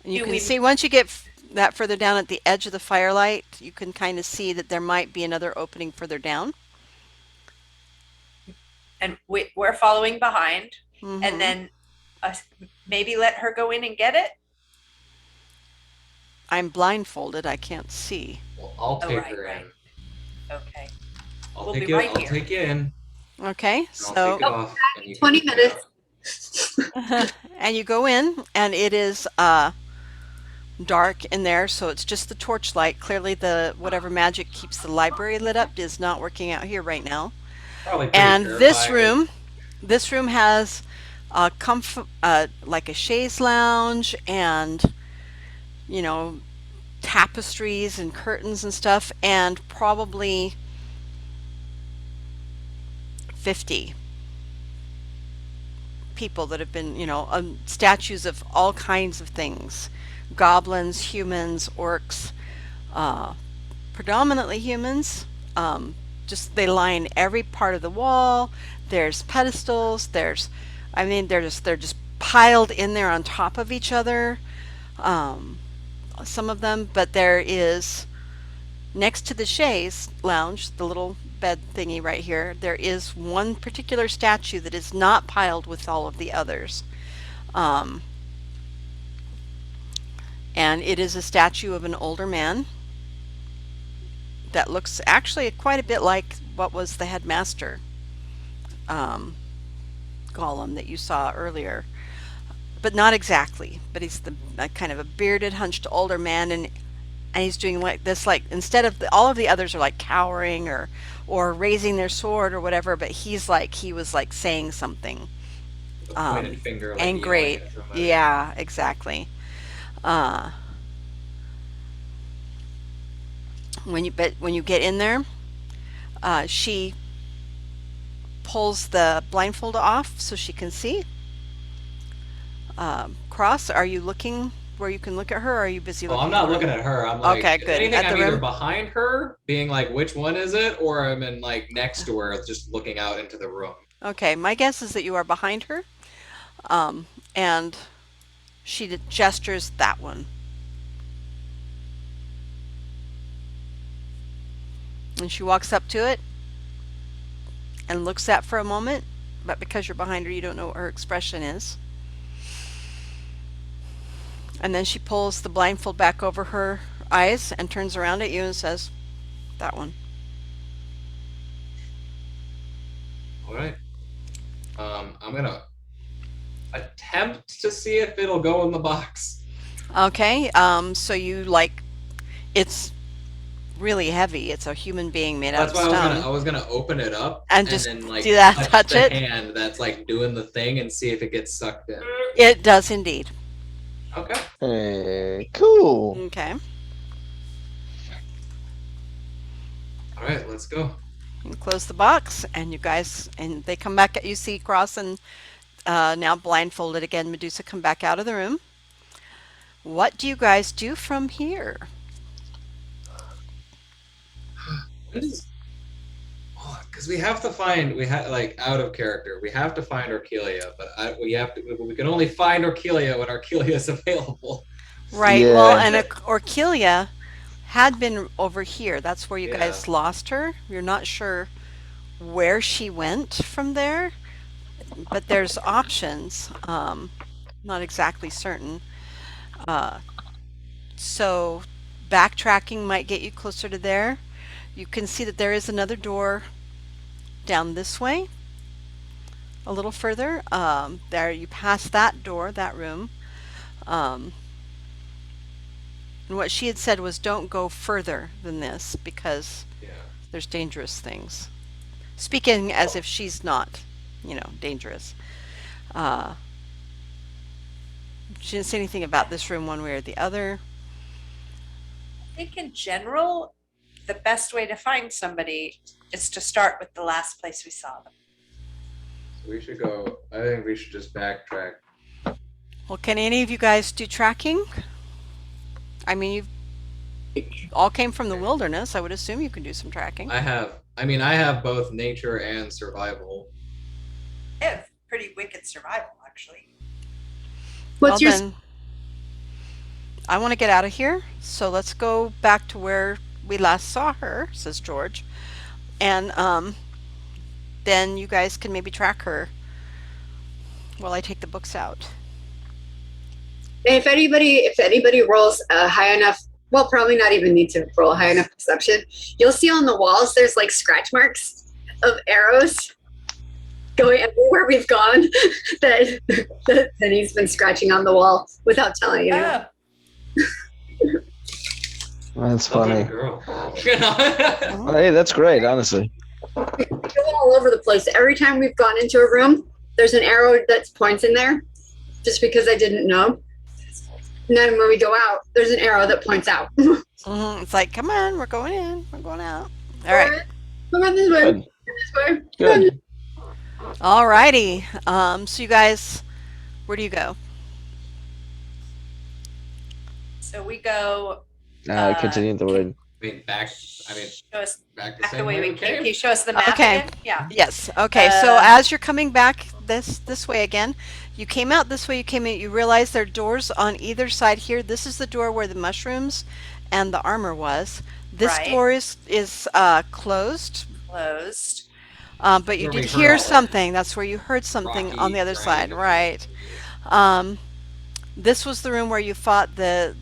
And you Do can we- see once you get that further down at the edge of the firelight, you can kind of see that there might be another opening further down. And we're following behind, Mhm. and then maybe let her go in and get it. I'm blindfolded, I can't see. Well, I'll Oh, take right, her right. in. Okay. I'll We'll take be you. right I'll here. take you in. And Okay, I'll so take it off. And you can 20 take it minutes. out. and you go in, and it is dark in there, so it's just the torchlight. Clearly, the whatever magic keeps the library lit up is not working out here right now. Probably pretty And terrifying. this room has a like a chaise lounge and tapestries and curtains and stuff, and probably 50 people that have been, statues of all kinds of things, goblins, humans, orcs, uh, predominantly humans. Just they line every part of the wall. There's pedestals. They're just piled in there on top of each other. Some of them, but there is next to the chaise lounge, the little bed thingy right here, there is one particular statue that is not piled with all of the others. Um, and it is a statue of an older man that looks actually quite a bit like what was the headmaster um, golem that you saw earlier. But not exactly. But he's kind of a bearded, hunched older man, and he's doing like this, like instead of all of the others are like cowering or raising their sword or whatever, but he was like saying something With a pointed finger, like and yelling great. at somebody. Yeah, exactly. Uh, when you get in there, she pulls the blindfold off so she can see. Cross, are you looking where you can look at her, or are you busy Well, looking I'm not at the looking room? at her. I'm like, Okay, if good. anything, At the I'm either room? behind her, being like, which one is it, or I'm in like next to her, just looking out into the room. Okay, my guess is that you are behind her, and she gestures that one. And she walks up to it and looks at for a moment, but because you're behind her, you don't know what her expression is. And then she pulls the blindfold back over her eyes and turns around at you and says, that one. All right. I'm gonna attempt to see if it'll go in the box. Okay, so it's really heavy. It's a human being made out That's of why stone. I was gonna open it up And just then like do that, touch the it? hand that's like doing the thing and see if it gets sucked in. It does indeed. Okay. Hey, cool. Okay. All right, let's go. You close the box, and they come back at you. See Cross and now blindfolded again, Medusa come back out of the room. What do you guys do from here? Because we have to find, like out of character, we have to find Orkelia, but we can only find Orkelia when Orkelia is available. Right. Yeah. Well, and Orkelia had been over here. That's where you Yeah. guys lost her. You're not sure where she went from there, but there's options. Not exactly certain. So backtracking might get you closer to there. You can see that there is another door down this way, a little further. There, you pass that door, that room. Um, and what she had said was don't go further than this because Yeah. there's dangerous things. Speaking as if she's not, dangerous. Uh, she didn't say anything about this room one way or the other. I think in general, the best way to find somebody is to start with the last place we saw them. So we should go. I think we should just backtrack. Well, can any of you guys do tracking? I mean, you all came from the wilderness. I would assume you can do some tracking. I have both nature and survival. I have pretty wicked survival, actually. What's Well, your then, I want to get out of here, so let's go back to where we last saw her, says George. And then you guys can maybe track her while I take the books out. if anybody rolls a high enough, well, probably not even need to roll a high enough perception, you'll see on the walls there's like scratch marks of arrows going everywhere we've gone that Penny's been scratching on the wall without telling anyone. Oh, That's Lucky funny. girl. Oh, hey, that's great, honestly. Go all over the place. Every time we've gone into a room, there's an arrow that points in there, just because I didn't know. And then when we go out, there's an arrow that points out. It's like, come on, we're going in, we're going out. All right. Come on this way. Good. This way. Good. All righty. So you guys, where do you go? so we go. Continue the word. Back. Show us Back the back same the way we came. came. Can you show us the map Okay. again? Yeah. Yes. Okay. So Uh, as you're coming back this way again, you came out this way. You came in. You realize there are doors on either side here. This is the door where the mushrooms and the armor was. This Right. door is closed. Closed. But you Where we did heard hear all that something. That's where you heard something Rocky on the other side, grinding. right? This was the room where you fought the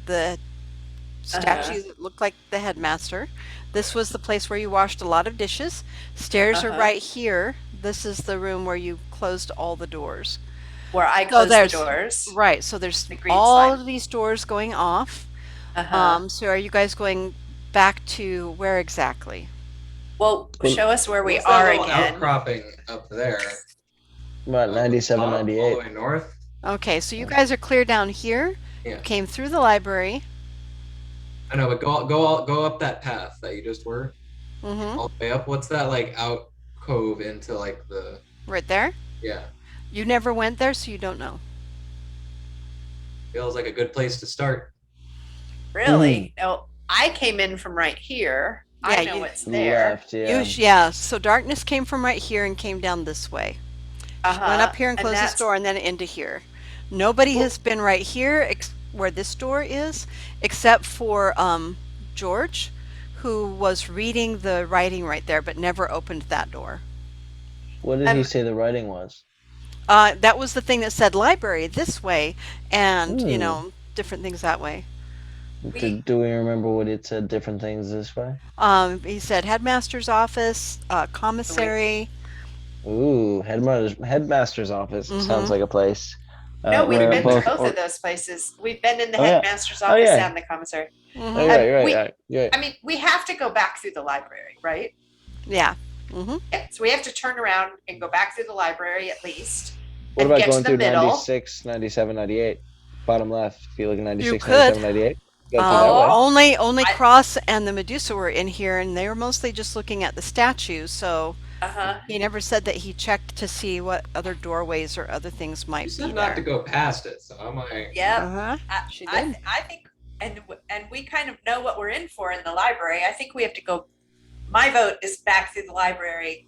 statue that looked like the headmaster. This was the place where you washed a lot of dishes. Stairs are Uh-huh. right here. This is the room where you closed all the doors. Where I So closed the there's doors. right. So there's The green all slide. of these doors going off. Uh-huh. So are you guys going back to where exactly? Well, show us where we What's that are little again. outcropping up there? About 97, All 98. the way north. Okay, so you guys are clear down here. Yeah. You came through the library. I know, but go up that path that you just were Mm-hmm. all the way up. What's that like alcove into like the Right there. yeah? You never went there, so you don't know. Feels like a good place to start. Really? No, I came in from right here. I Yeah, know you- what's there. Left, yeah. Yeah. So darkness came from right here and came down this way. Uh-huh. Went up here and closed this that's- door and then into here. Nobody has been right here where this door is, except for George, who was reading the writing right there, but never opened that door. What did he say the writing was? That was the thing that said library this way, and different things that way. Do we remember what it said? Different things this way. He said headmaster's office, commissary. Ooh, headmaster's office. Mhm. Sounds like a place. No, we've where been to both or- of those places. We've been in the Oh, yeah. headmaster's Oh, office yeah. and the commissary. Mhm. Oh, yeah, you're right. we- You're right. I mean, we have to go back through the library, right? Yeah. Mm-hmm. Yeah. So we have to turn around and go back through the library at least. What and about get to going the through middle. 96, 97, 98? Bottom left. If you look at 96, could. 97, 98. Go through that way. Only I- Cross and the Medusa were in here, and they were mostly just looking at the statue. So Uh-huh. he never said that he checked to see what other doorways or other things might You be said not to there. go past it, so I'm like, Yep. Uh-huh. She did. I think, and we kind of know what we're in for in the library. I think we have to go. My vote is back through the library.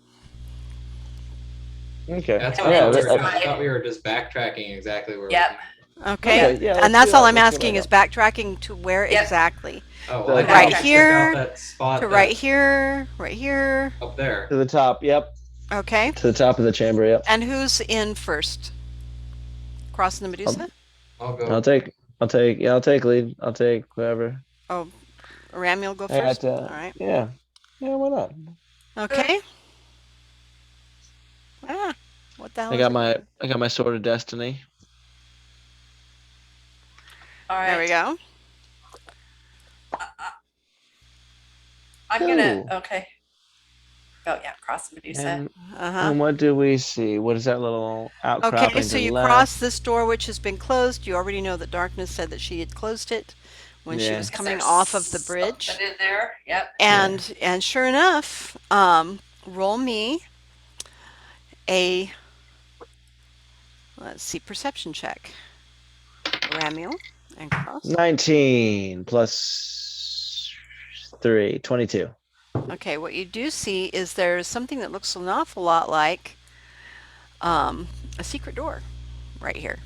Okay. that's Yeah, what I, that's thought right. I thought we were just backtracking exactly where. Yep. Okay. Okay, yeah, And let's that's do all that. I'm Let's do asking that. is backtracking to where Yep. exactly? Oh, To well, I right thought we checked here, out that spot To that- right here, right here. up there. To the top. Yep. Okay. To the top of the chamber. Yep. And who's in first? Cross and the Medusa? I'll go. I'll take I'll take lead. I'll take whoever. Oh, Ramiel go I got first. All to. right. Yeah. Yeah. Why not? Okay. Ah, what the hell I is got it? my sword of destiny. All There we right. go. I'm gonna. Ooh. Okay. Oh yeah, cross Medusa. And Uh-huh. and what do we see? What is that little Okay, outcropping so to the you left? cross this door, which has been closed. You already know that Darkness said that she had closed it when she Yeah. was Is coming there off of the bridge. something in there? Yep. And sure enough, roll me a, let's see, perception check. Ramiel and cross. 19 plus 3, 22. Okay, what you do see is there's something that looks an awful lot like a secret door right here.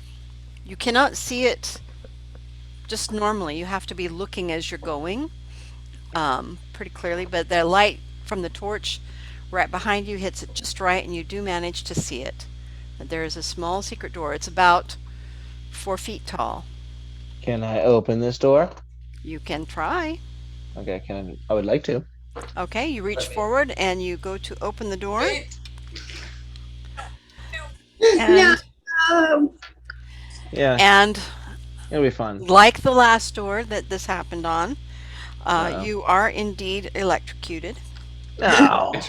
You cannot see it just normally. You have to be looking as you're going pretty clearly, but the light from the torch right behind you hits it just right, and you do manage to see it. There is a small secret door. It's about 4 feet tall. Can I open this door? You can try. Okay, I would like to. Okay, you reach Let me- forward and you go to open the door. Wait. Yeah. And, Yeah, and it'll be fun. like the last door that this happened on, Uh-oh. you are indeed electrocuted. No. I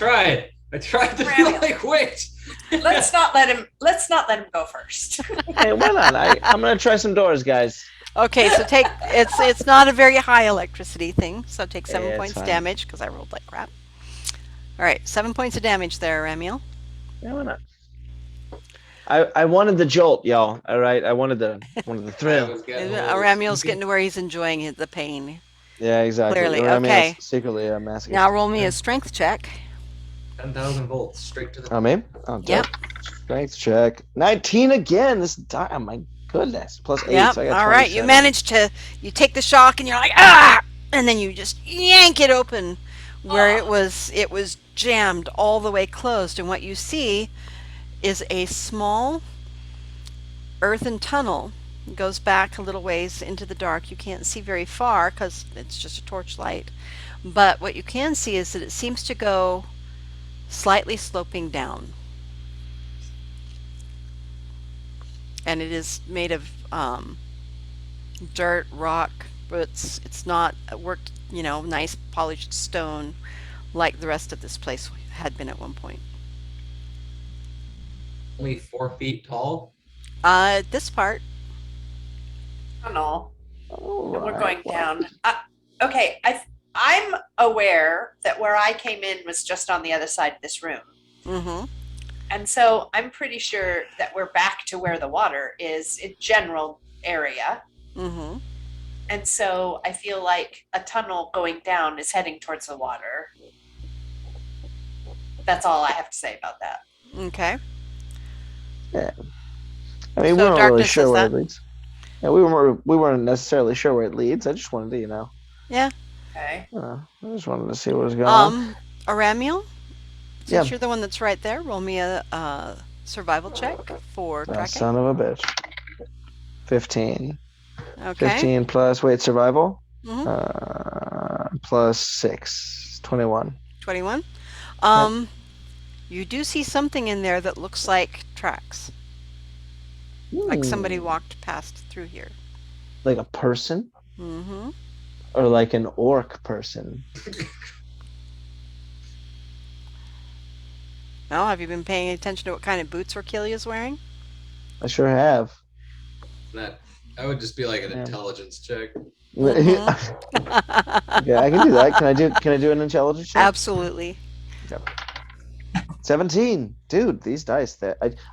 tried to be Ramiel. like, wait. Let's not let him. Let's not let him go first. Hey, why not? I'm gonna try some doors, guys. Okay, so take it's not a very high electricity thing, so take 7 Yeah, it's points fine. damage because I rolled like crap. All right, 7 points of damage there, Ramiel. Yeah, why not? I wanted the jolt, y'all. All right, I wanted the I thrill. was getting a little Ramiel's sleepy. getting to where he's enjoying the pain. Yeah, exactly. Clearly, I mean, okay. it's secretly a masochist. Now roll me a strength check. 10,000 volts straight to the. Oh, me? Oh, Yep. dope. Strength check. 19 again. This time, oh my goodness. Plus 8. Yep. So I got All right, you 27. manage to take the shock and you're like ah, and then you just yank it open where it was jammed all the way closed, and what you see is a small earthen tunnel. It goes back a little ways into the dark. You can't see very far because it's just a torchlight, but what you can see is that it seems to go slightly sloping down, and it is made of dirt, rock, but it's not worked, nice polished stone like the rest of this place had been at one point. Only 4 feet tall. This part. Tunnel. All And we're right. going down. Okay, I'm aware that where I came in was just on the other side of this room. Mm-hmm. And so I'm pretty sure that we're back to where the water is in general area. Mm-hmm. And so I feel like a tunnel going down is heading towards the water. That's all I have to say about that. Okay. Yeah. I mean, So we weren't really darkness sure is where that? it leads. Yeah, we weren't necessarily sure where it leads. I just wanted to, Yeah. Okay. I just wanted to see what was going on. Aramiel, since Yeah. you're the one that's right there, roll me a survival check for Ah, tracking. son of a bitch. 15. Okay. 15 plus, wait, survival? Mhm. Plus 6. 21. 21. You do see something in there that looks like tracks, like somebody Hmm. walked past through here. Like a person? Mm-hmm. Or like an orc person? Well, have you been paying attention to what kind of boots Orkilia's wearing? I sure have. That I would just be like an Yeah. intelligence check. Mhm. Yeah, I can do that. Can I do an intelligence check? Absolutely. 17. Dude, these dice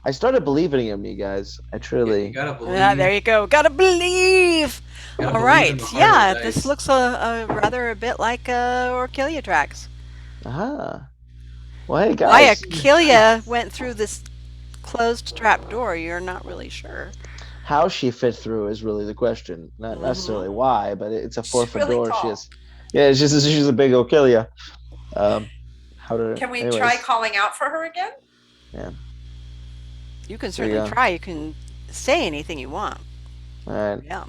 I started believing in me, guys. I You truly gotta believe. Yeah, there you go. Gotta believe. gotta All believe right. in the heart of Yeah, the this dice. looks rather a bit like Orkilia tracks. Ah. Well, hey Why guys. Orkilia went through this closed trap door, you're not really sure. How she fit through is really the question. Not necessarily why, but it's a She's 4-foot really door. tall. She's a big Okilia. Can we try calling out for her again? You can There you certainly go. try. You can say anything you want. All right. Yeah.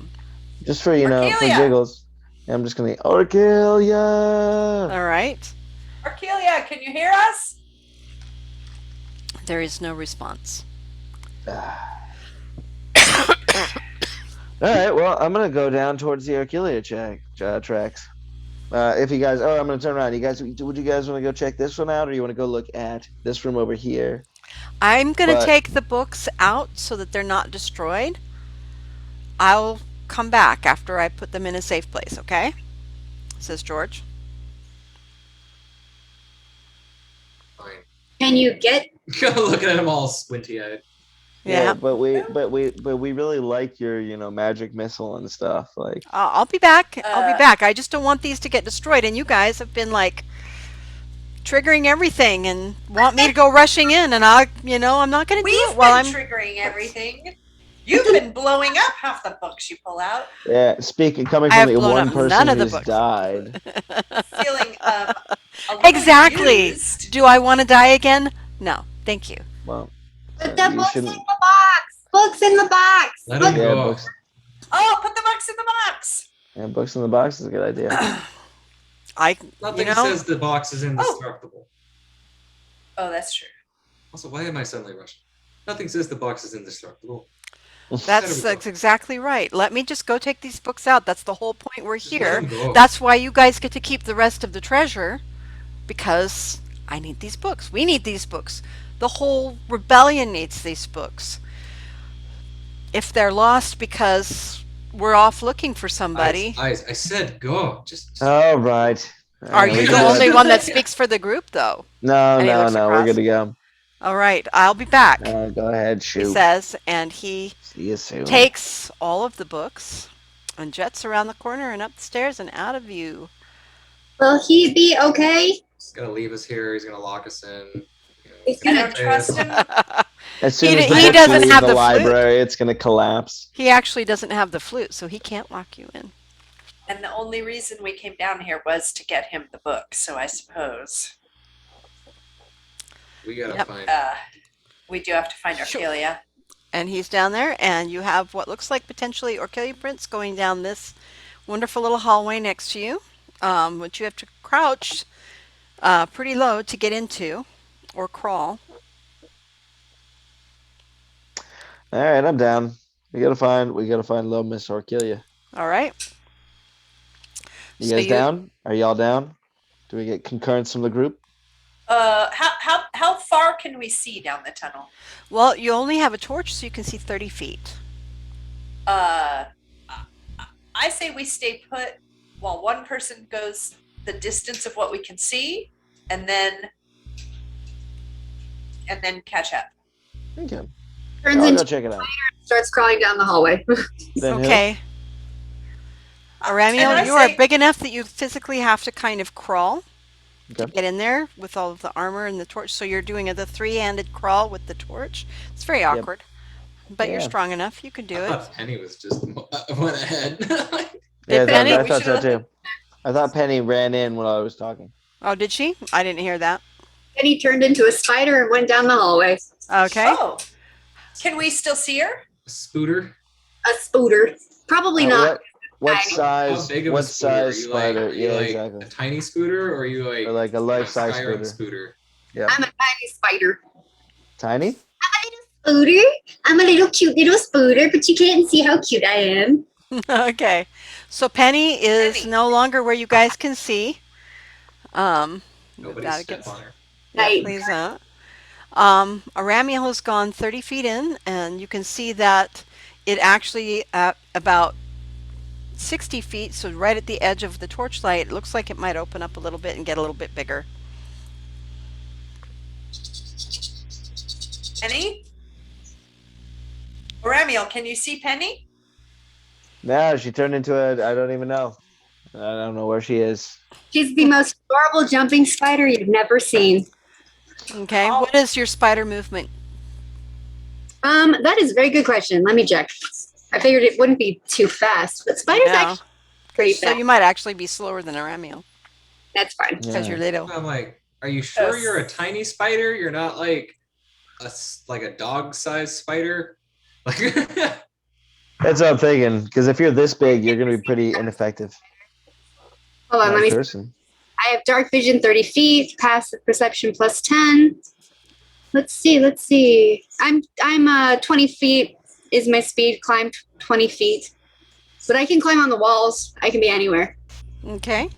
Just for, for Arkelia! giggles. I'm just going to Arkelia. All right. Arkelia, can you hear us? There is no response. All right, well, I'm going to go down towards the Arkelia tracks. If you guys, I'm going to turn around. Would you guys want to go check this one out, or you want to go look at this room over here? I'm going to But- take the books out so that they're not destroyed. I'll come back after I put them in a safe place, okay? Says George. Fine. Can you get? Looking at him all squinty-eyed. Yeah. but we really like your, magic missile and stuff. Like, I'll be back. I'll be back. I just don't want these to get destroyed. And you guys have been like triggering everything and want me to go rushing in. And I'm not going to do We've it while I'm. been triggering everything. You've been blowing up half the books you pull out. yeah, coming I from have the blown one up person none of the who's books. died. Feeling a little Exactly. used. Do I want to die again? No. Thank you. Well, Put the you books in shouldn't. the box. Books in the box. Let Books- him Yeah, go. books. Oh, put the books in the box. Yeah, books in the box is a good idea. Nothing says the box is indestructible. Oh, that's true. Also, why am I suddenly rushing? Nothing says the box is indestructible. That's There we go. exactly right. Let me just go take these books out. That's the whole point. We're Just let here. him go. That's why you guys get to keep the rest of the treasure, because I need these books. We need these books. The whole rebellion needs these books. If they're lost because we're off looking for somebody, Eyes. I said go. Just All right. are We you can the do only it. one that speaks for the group, though? No, And he no, looks no. We're across. good to go. All right, I'll be back, Go ahead, he shoot. says, and he See you soon. takes all of the books and jets around the corner and up the stairs and out of view. Will he be okay? he's gonna leave us here. He's gonna lock us in. He's I gonna don't trust him. As soon He as the d- he books doesn't leave have the the flute. library, it's going to collapse. He actually doesn't have the flute, so he can't lock you in. And the only reason we came down here was to get him the book. So I suppose We gotta Yep. find. we do have to find Sure. Arkelia. And he's down there, and you have what looks like potentially Orchilea prints going down this wonderful little hallway next to you, which you have to crouch pretty low to get into, or crawl. All right, I'm down. We gotta find little Miss Orchilea. All right. You So guys you- down? Are y'all down? Do we get concurrence from the group? How far can we see down the tunnel? Well, you only have a torch, so you can see 30 feet. I say we stay put while one person goes the distance of what we can see, and then catch up. Okay. turns I'll go into check it out. starts crawling down the hallway. Then who? Okay. And Aramiel, I you are say- big enough that you physically have to kind of crawl to Okay. get in there with all of the armor and the torch. So you're doing the three-handed crawl with the torch. It's very awkward, but you're Yeah. strong enough. You can do I it. thought Penny was just went ahead. Yeah, Penny? I We thought so should've- too. I thought Penny ran in when I was talking. Oh, did she? I didn't hear that. Then he turned into a spider and went down the hallway. Okay. Oh, can we still see her? Spooter. A spooter. Probably not. What Tiny. How size? big of What a spooter? Are size you like, spider? are you Yeah, like exactly. a tiny scooter, or are you like Or like a life-size Skyrim scooter. scooter? I'm a tiny spider. Tiny? Spooter? I'm a little cute little spooter, but you can't see how cute I am. Okay. So Penny is Penny. no longer where you guys can see. Nobody that step against- on her. Yeah, Right. please not. Aramiel has gone 30 feet in, and you can see that it actually at about 60 feet, so right at the edge of the torchlight, it looks like it might open up a little bit and get a little bit bigger. Penny? Ramiel, can you see Penny? No, she turned into I don't even know. I don't know where she is. She's the most adorable jumping spider you've never seen. Okay, Oh. what is your spider movement? That is a very good question. Let me check. I figured it wouldn't be too fast, but spiders No. actually pretty So fast. you might actually be slower than Aramiel That's fine. because Yeah. you're little. I'm like, are you sure Yes. you're a tiny spider? You're not like a dog-sized spider? Like, That's what I'm thinking. Because if you're this big, you're going to be pretty ineffective. Hold on, let me. Person. I have dark vision 30 feet, passive perception plus 10. Let's see. I'm 20 feet is my speed. Climb 20 feet, but I can climb on the walls. I can be anywhere. Okay.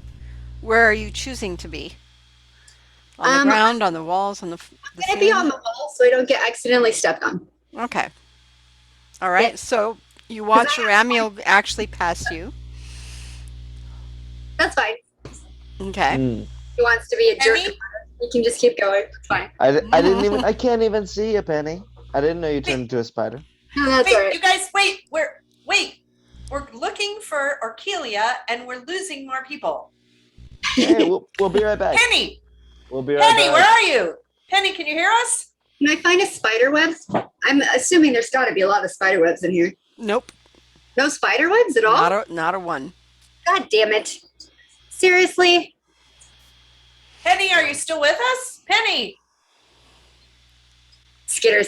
Where are you choosing to be? On the ground, on the walls, on the I'm gonna be on the wall so I don't get accidentally stepped on. Okay. All right. Yeah. So you watch Ramiel actually pass you. That's fine. Okay. He wants to be a jerk. Penny? He can just keep going. It's fine. I can't even see you, Penny. I didn't know you turned into a spider. No, that's Wait, all right. you guys, wait. We're looking for Orkelia, and we're losing more people. Hey, we'll be right back. Penny, We'll be right Penny, back. where are you? Penny, can you hear us? Can I find a spider web? I'm assuming there's got to be a lot of spider webs in here. Nope. No spider webs at all? Not a one. God damn it. Seriously? Penny, are you still with us? Penny. Skitter.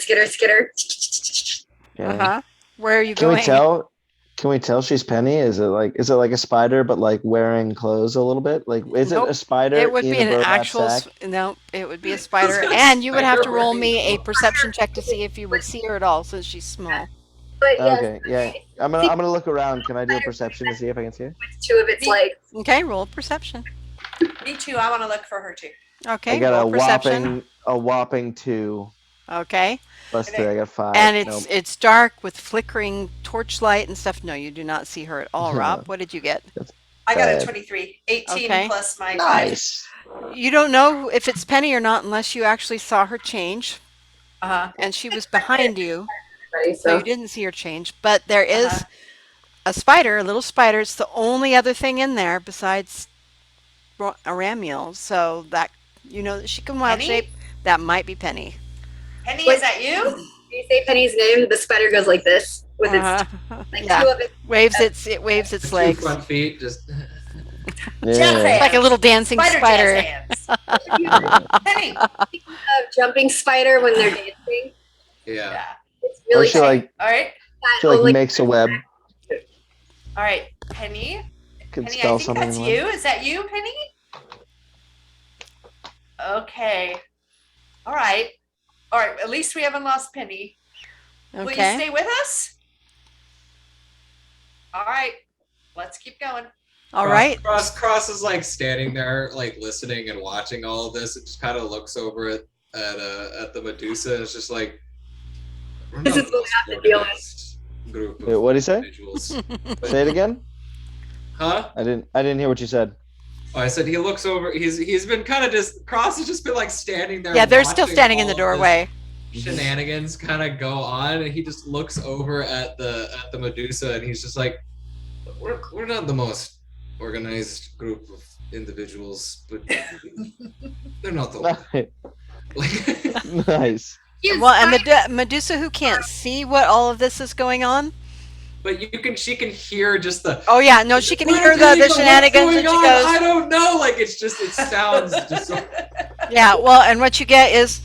Yeah. Where are you Can going? we tell? Can we tell she's Penny? Is it like a spider, but like wearing clothes a little bit? Like, is Nope. it a spider? It would in be a an burlap actual. sack? No, it would be a spider, gonna and you would have to spider roll wearing me a clothes. perception check to see if you would see her at all, since she's small. But yes, Okay, yeah. I'm gonna look around. Can I do a perception to see if I can see her? two of its legs. Okay, roll perception. Me too. I want to look for her too. Okay, I got roll perception. a whopping 2 Okay, plus 3. I got 5. and Nope. it's dark with flickering torchlight and stuff. No, you do not see her at all, Rob. What did you get? I got a Bad. 23. 18 Okay. plus my 5. Nice. You don't know if it's Penny or not unless you actually saw her change, Uh-huh. and she was behind you, Right, so so you didn't see her change. But there is a spider, a little spider. It's the only other thing in there besides a Ramiel. So that that she can wild Penny? shape. That might be Penny. Penny, What? is that you? when you say Penny's name, the spider goes like this with its like Yeah. two of its. It waves its Two legs. front feet, just Jazz Yeah. hands. Like a little dancing Spider spider. jazz hands. Penny. Jumping spider when they're dancing. yeah. Yeah. It's Or really she like All right. she like makes a web. All right. Penny. Could Penny, I spell think something. that's in the web. you. Is that you, Penny? Okay. All right. All right. At least we haven't lost Penny. Will you Okay. stay with us? All right. Let's keep going. All right. Cross is like standing there, like listening and watching all of this. It just kind of looks over at the Medusa. And it's just like we're This not is the what most we have to deal with. organized group Wait, of what'd he say? individuals. Say it again. Huh? I didn't hear what you said. Oh, I said he looks over. He's been kind of just Cross has just been like standing there. Yeah, they're still watching standing in the all of this doorway. Shenanigans kind of go on, and he just looks over at the Medusa, and he's just like, "We're not the most organized group of individuals, but they're not the like." Nice. Well, and the Medusa, who can't see what all of this is going on. But she can hear just the. Oh yeah, no, she can "We're hear the doing what's shenanigans, going and she on? goes, I don't know. Like it sounds just so. yeah. Well, and what you get is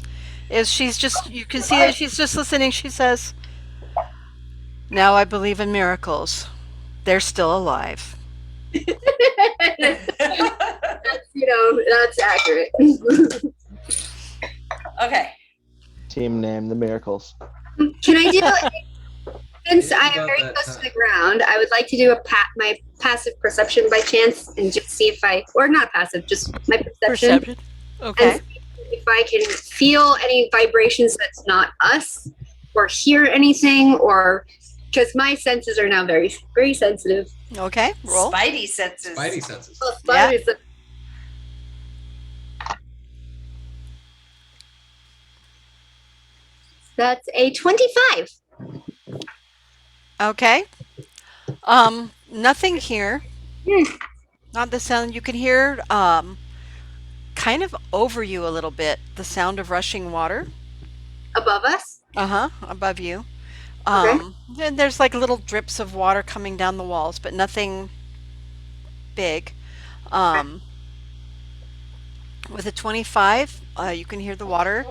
she's just, you can see that she's just listening. She says, "Now I believe in miracles. They're still alive." that's, that's accurate. Okay. Team name the Miracles. Can I do since I am About very that close to time. the ground, I would like to do my passive perception by chance and just see if or not passive, just my perception. Okay. And see if I can feel any vibrations that's not us, or hear anything, or because my senses are now very, very sensitive. Okay. Roll. Spidey senses. Spidey senses. Well, Yeah. spiders- That's a 25. Okay. Nothing here. Not the sound. You can hear kind of over you a little bit the sound of rushing water. Above us? Above you. Okay. And there's like little drips of water coming down the walls, but nothing big. With a 25, you can hear the water.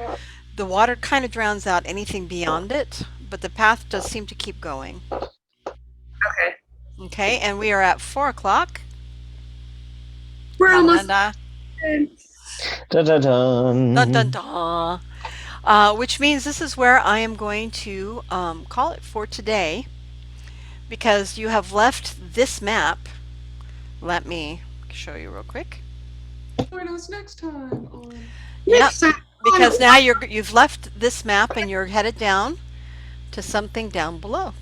The water kind of drowns out anything beyond it, but the path does seem to keep going. Okay, and we are at 4 o'clock. We're Da, almost da, done. Dun, dun, dun. da, dun, dun. Which means this is where I am going to call it for today because you have left this map. Let me show you real quick. Join us next time on. Yep, Next time because on- now you've left this map and you're headed down to something down below.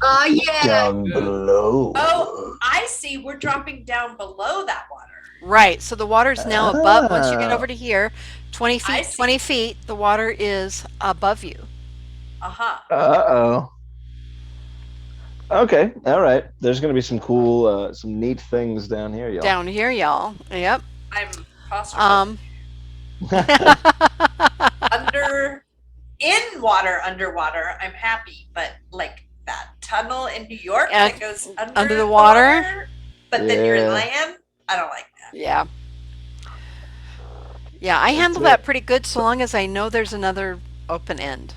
Oh yeah. Down below. Oh, I see. We're dropping down below that water. Right, so the water is now above. Once you get Ah. over to here, 20 I feet, see. 20 feet, the water is above you. Uh-huh. Uh-oh. Okay, all right. There's going to be some cool, some neat things down here, y'all. Down here, y'all. Yep. I'm claustrophobic. In water, underwater, I'm happy, but like that tunnel in New York Yeah, that goes under the water? but then you're in Yeah. land, I don't like that. Yeah. Yeah, I handle it. that pretty good so long as I know there's another open end.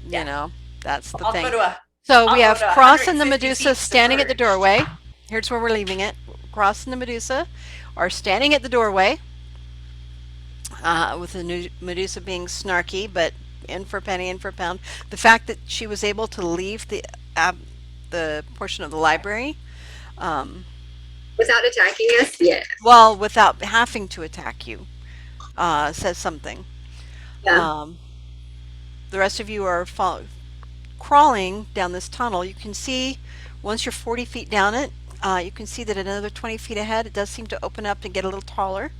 Yeah. You know, that's the I'll thing. go to a So I'll we go have to Cross and the 150 Medusa feet standing at the submerged. doorway. Here's where we're leaving it. Cross and the Medusa are standing at the doorway, with the Medusa being snarky, but in for a penny, in for a pound. The fact that she was able to leave the portion of the library, Without attacking us, yeah. well, without having to attack you, says something. Yeah. The rest of you are crawling down this tunnel. You can see once you're 40 feet down it, you can see that another 20 feet ahead, it does seem to open up and get a little taller.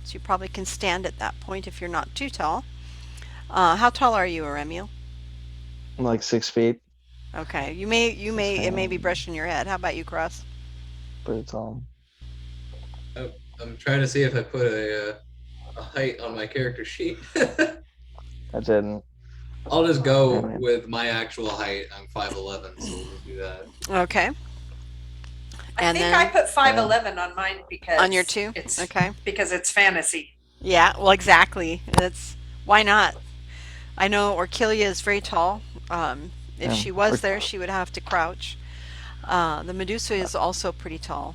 So you probably can stand at that point if you're not too tall. How tall are you, Aremiel? I'm like 6 feet, Okay, it may be brushing your head. How about you, Cross? but it's all. I'm trying to see if I put a height on my character sheet. I didn't. I'll just go Yeah, man. with my actual height. I'm 5'11", so we'll just do that. Okay. I And think then- I put 5'11" on mine because On your two? It's Okay. because it's fantasy. Yeah, well, exactly. Why not? I know Orkilia is very tall. If Yeah, she was Or- there, she would have to crouch. The Medusa is also pretty tall.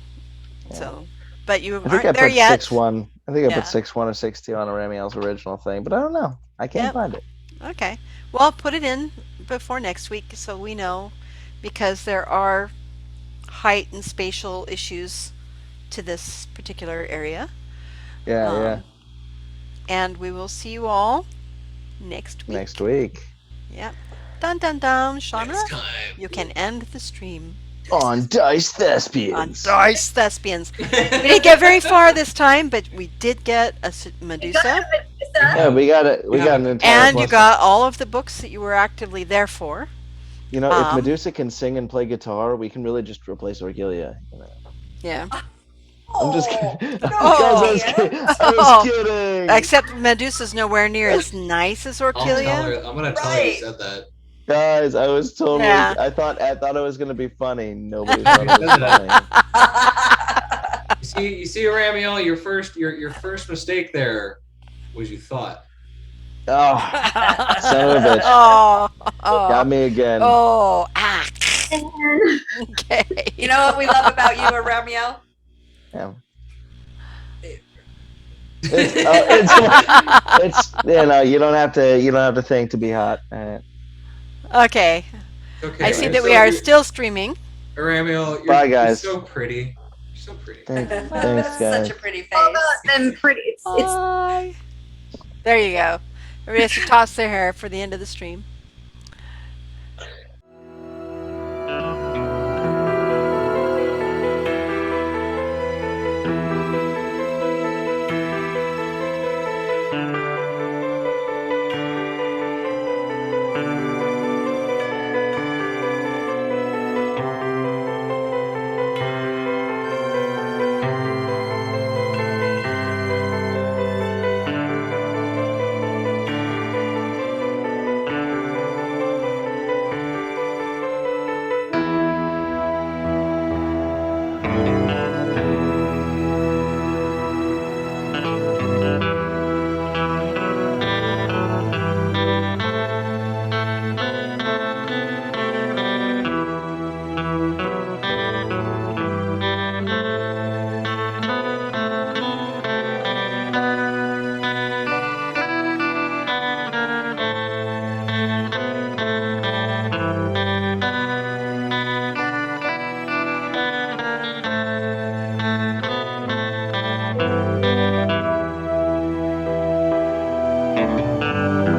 Yeah. So, but you I think aren't I there put yet. 6'1". I think I Yeah. put 6'1" or 6'2" on Ramiel's original thing, but I don't know. I can't Yep. find it. Okay. Well, put it in before next week so we know, because there are height and spatial issues to this particular area. Yeah, Um, yeah. And we will see you all next week. Next week Yep. Dun dun dun, Shauna. Next time. You can end the stream on Diced on Thespians. Diced Thespians. We didn't get very far this time, but we did get a Medusa, Yeah, we got it. We got an entire. and you plus- got all of the books that you were actively there for. You know, if um, Medusa can sing and play guitar, we can really just replace Orgilia. You know? Yeah. I'm just Oh, kidding. no, Guys, I was Ian. kidding. I Oh. was kidding. Except Medusa's nowhere near as nice as I'll tell Orkilia. her. I'm gonna tell her you Right. said that. Guys, I was totally. Yeah. I thought it was gonna be funny. Nobody thought it was funny. You see, Ramiel, your first mistake there was you thought. Oh, son of a bitch. Oh, Got me again. oh, ah. Okay. You know what we love about you, Ramiel? Yeah. It's you don't have to think to be hot. Okay. Okay. I see man, that so we are you- still streaming. Ramiel, Bye, guys. You're so pretty. You're so pretty. Thanks, That's guys. such a pretty face. All them pretty. It's Bye. There you go. Everybody has to toss their hair for the end of the stream. Bye.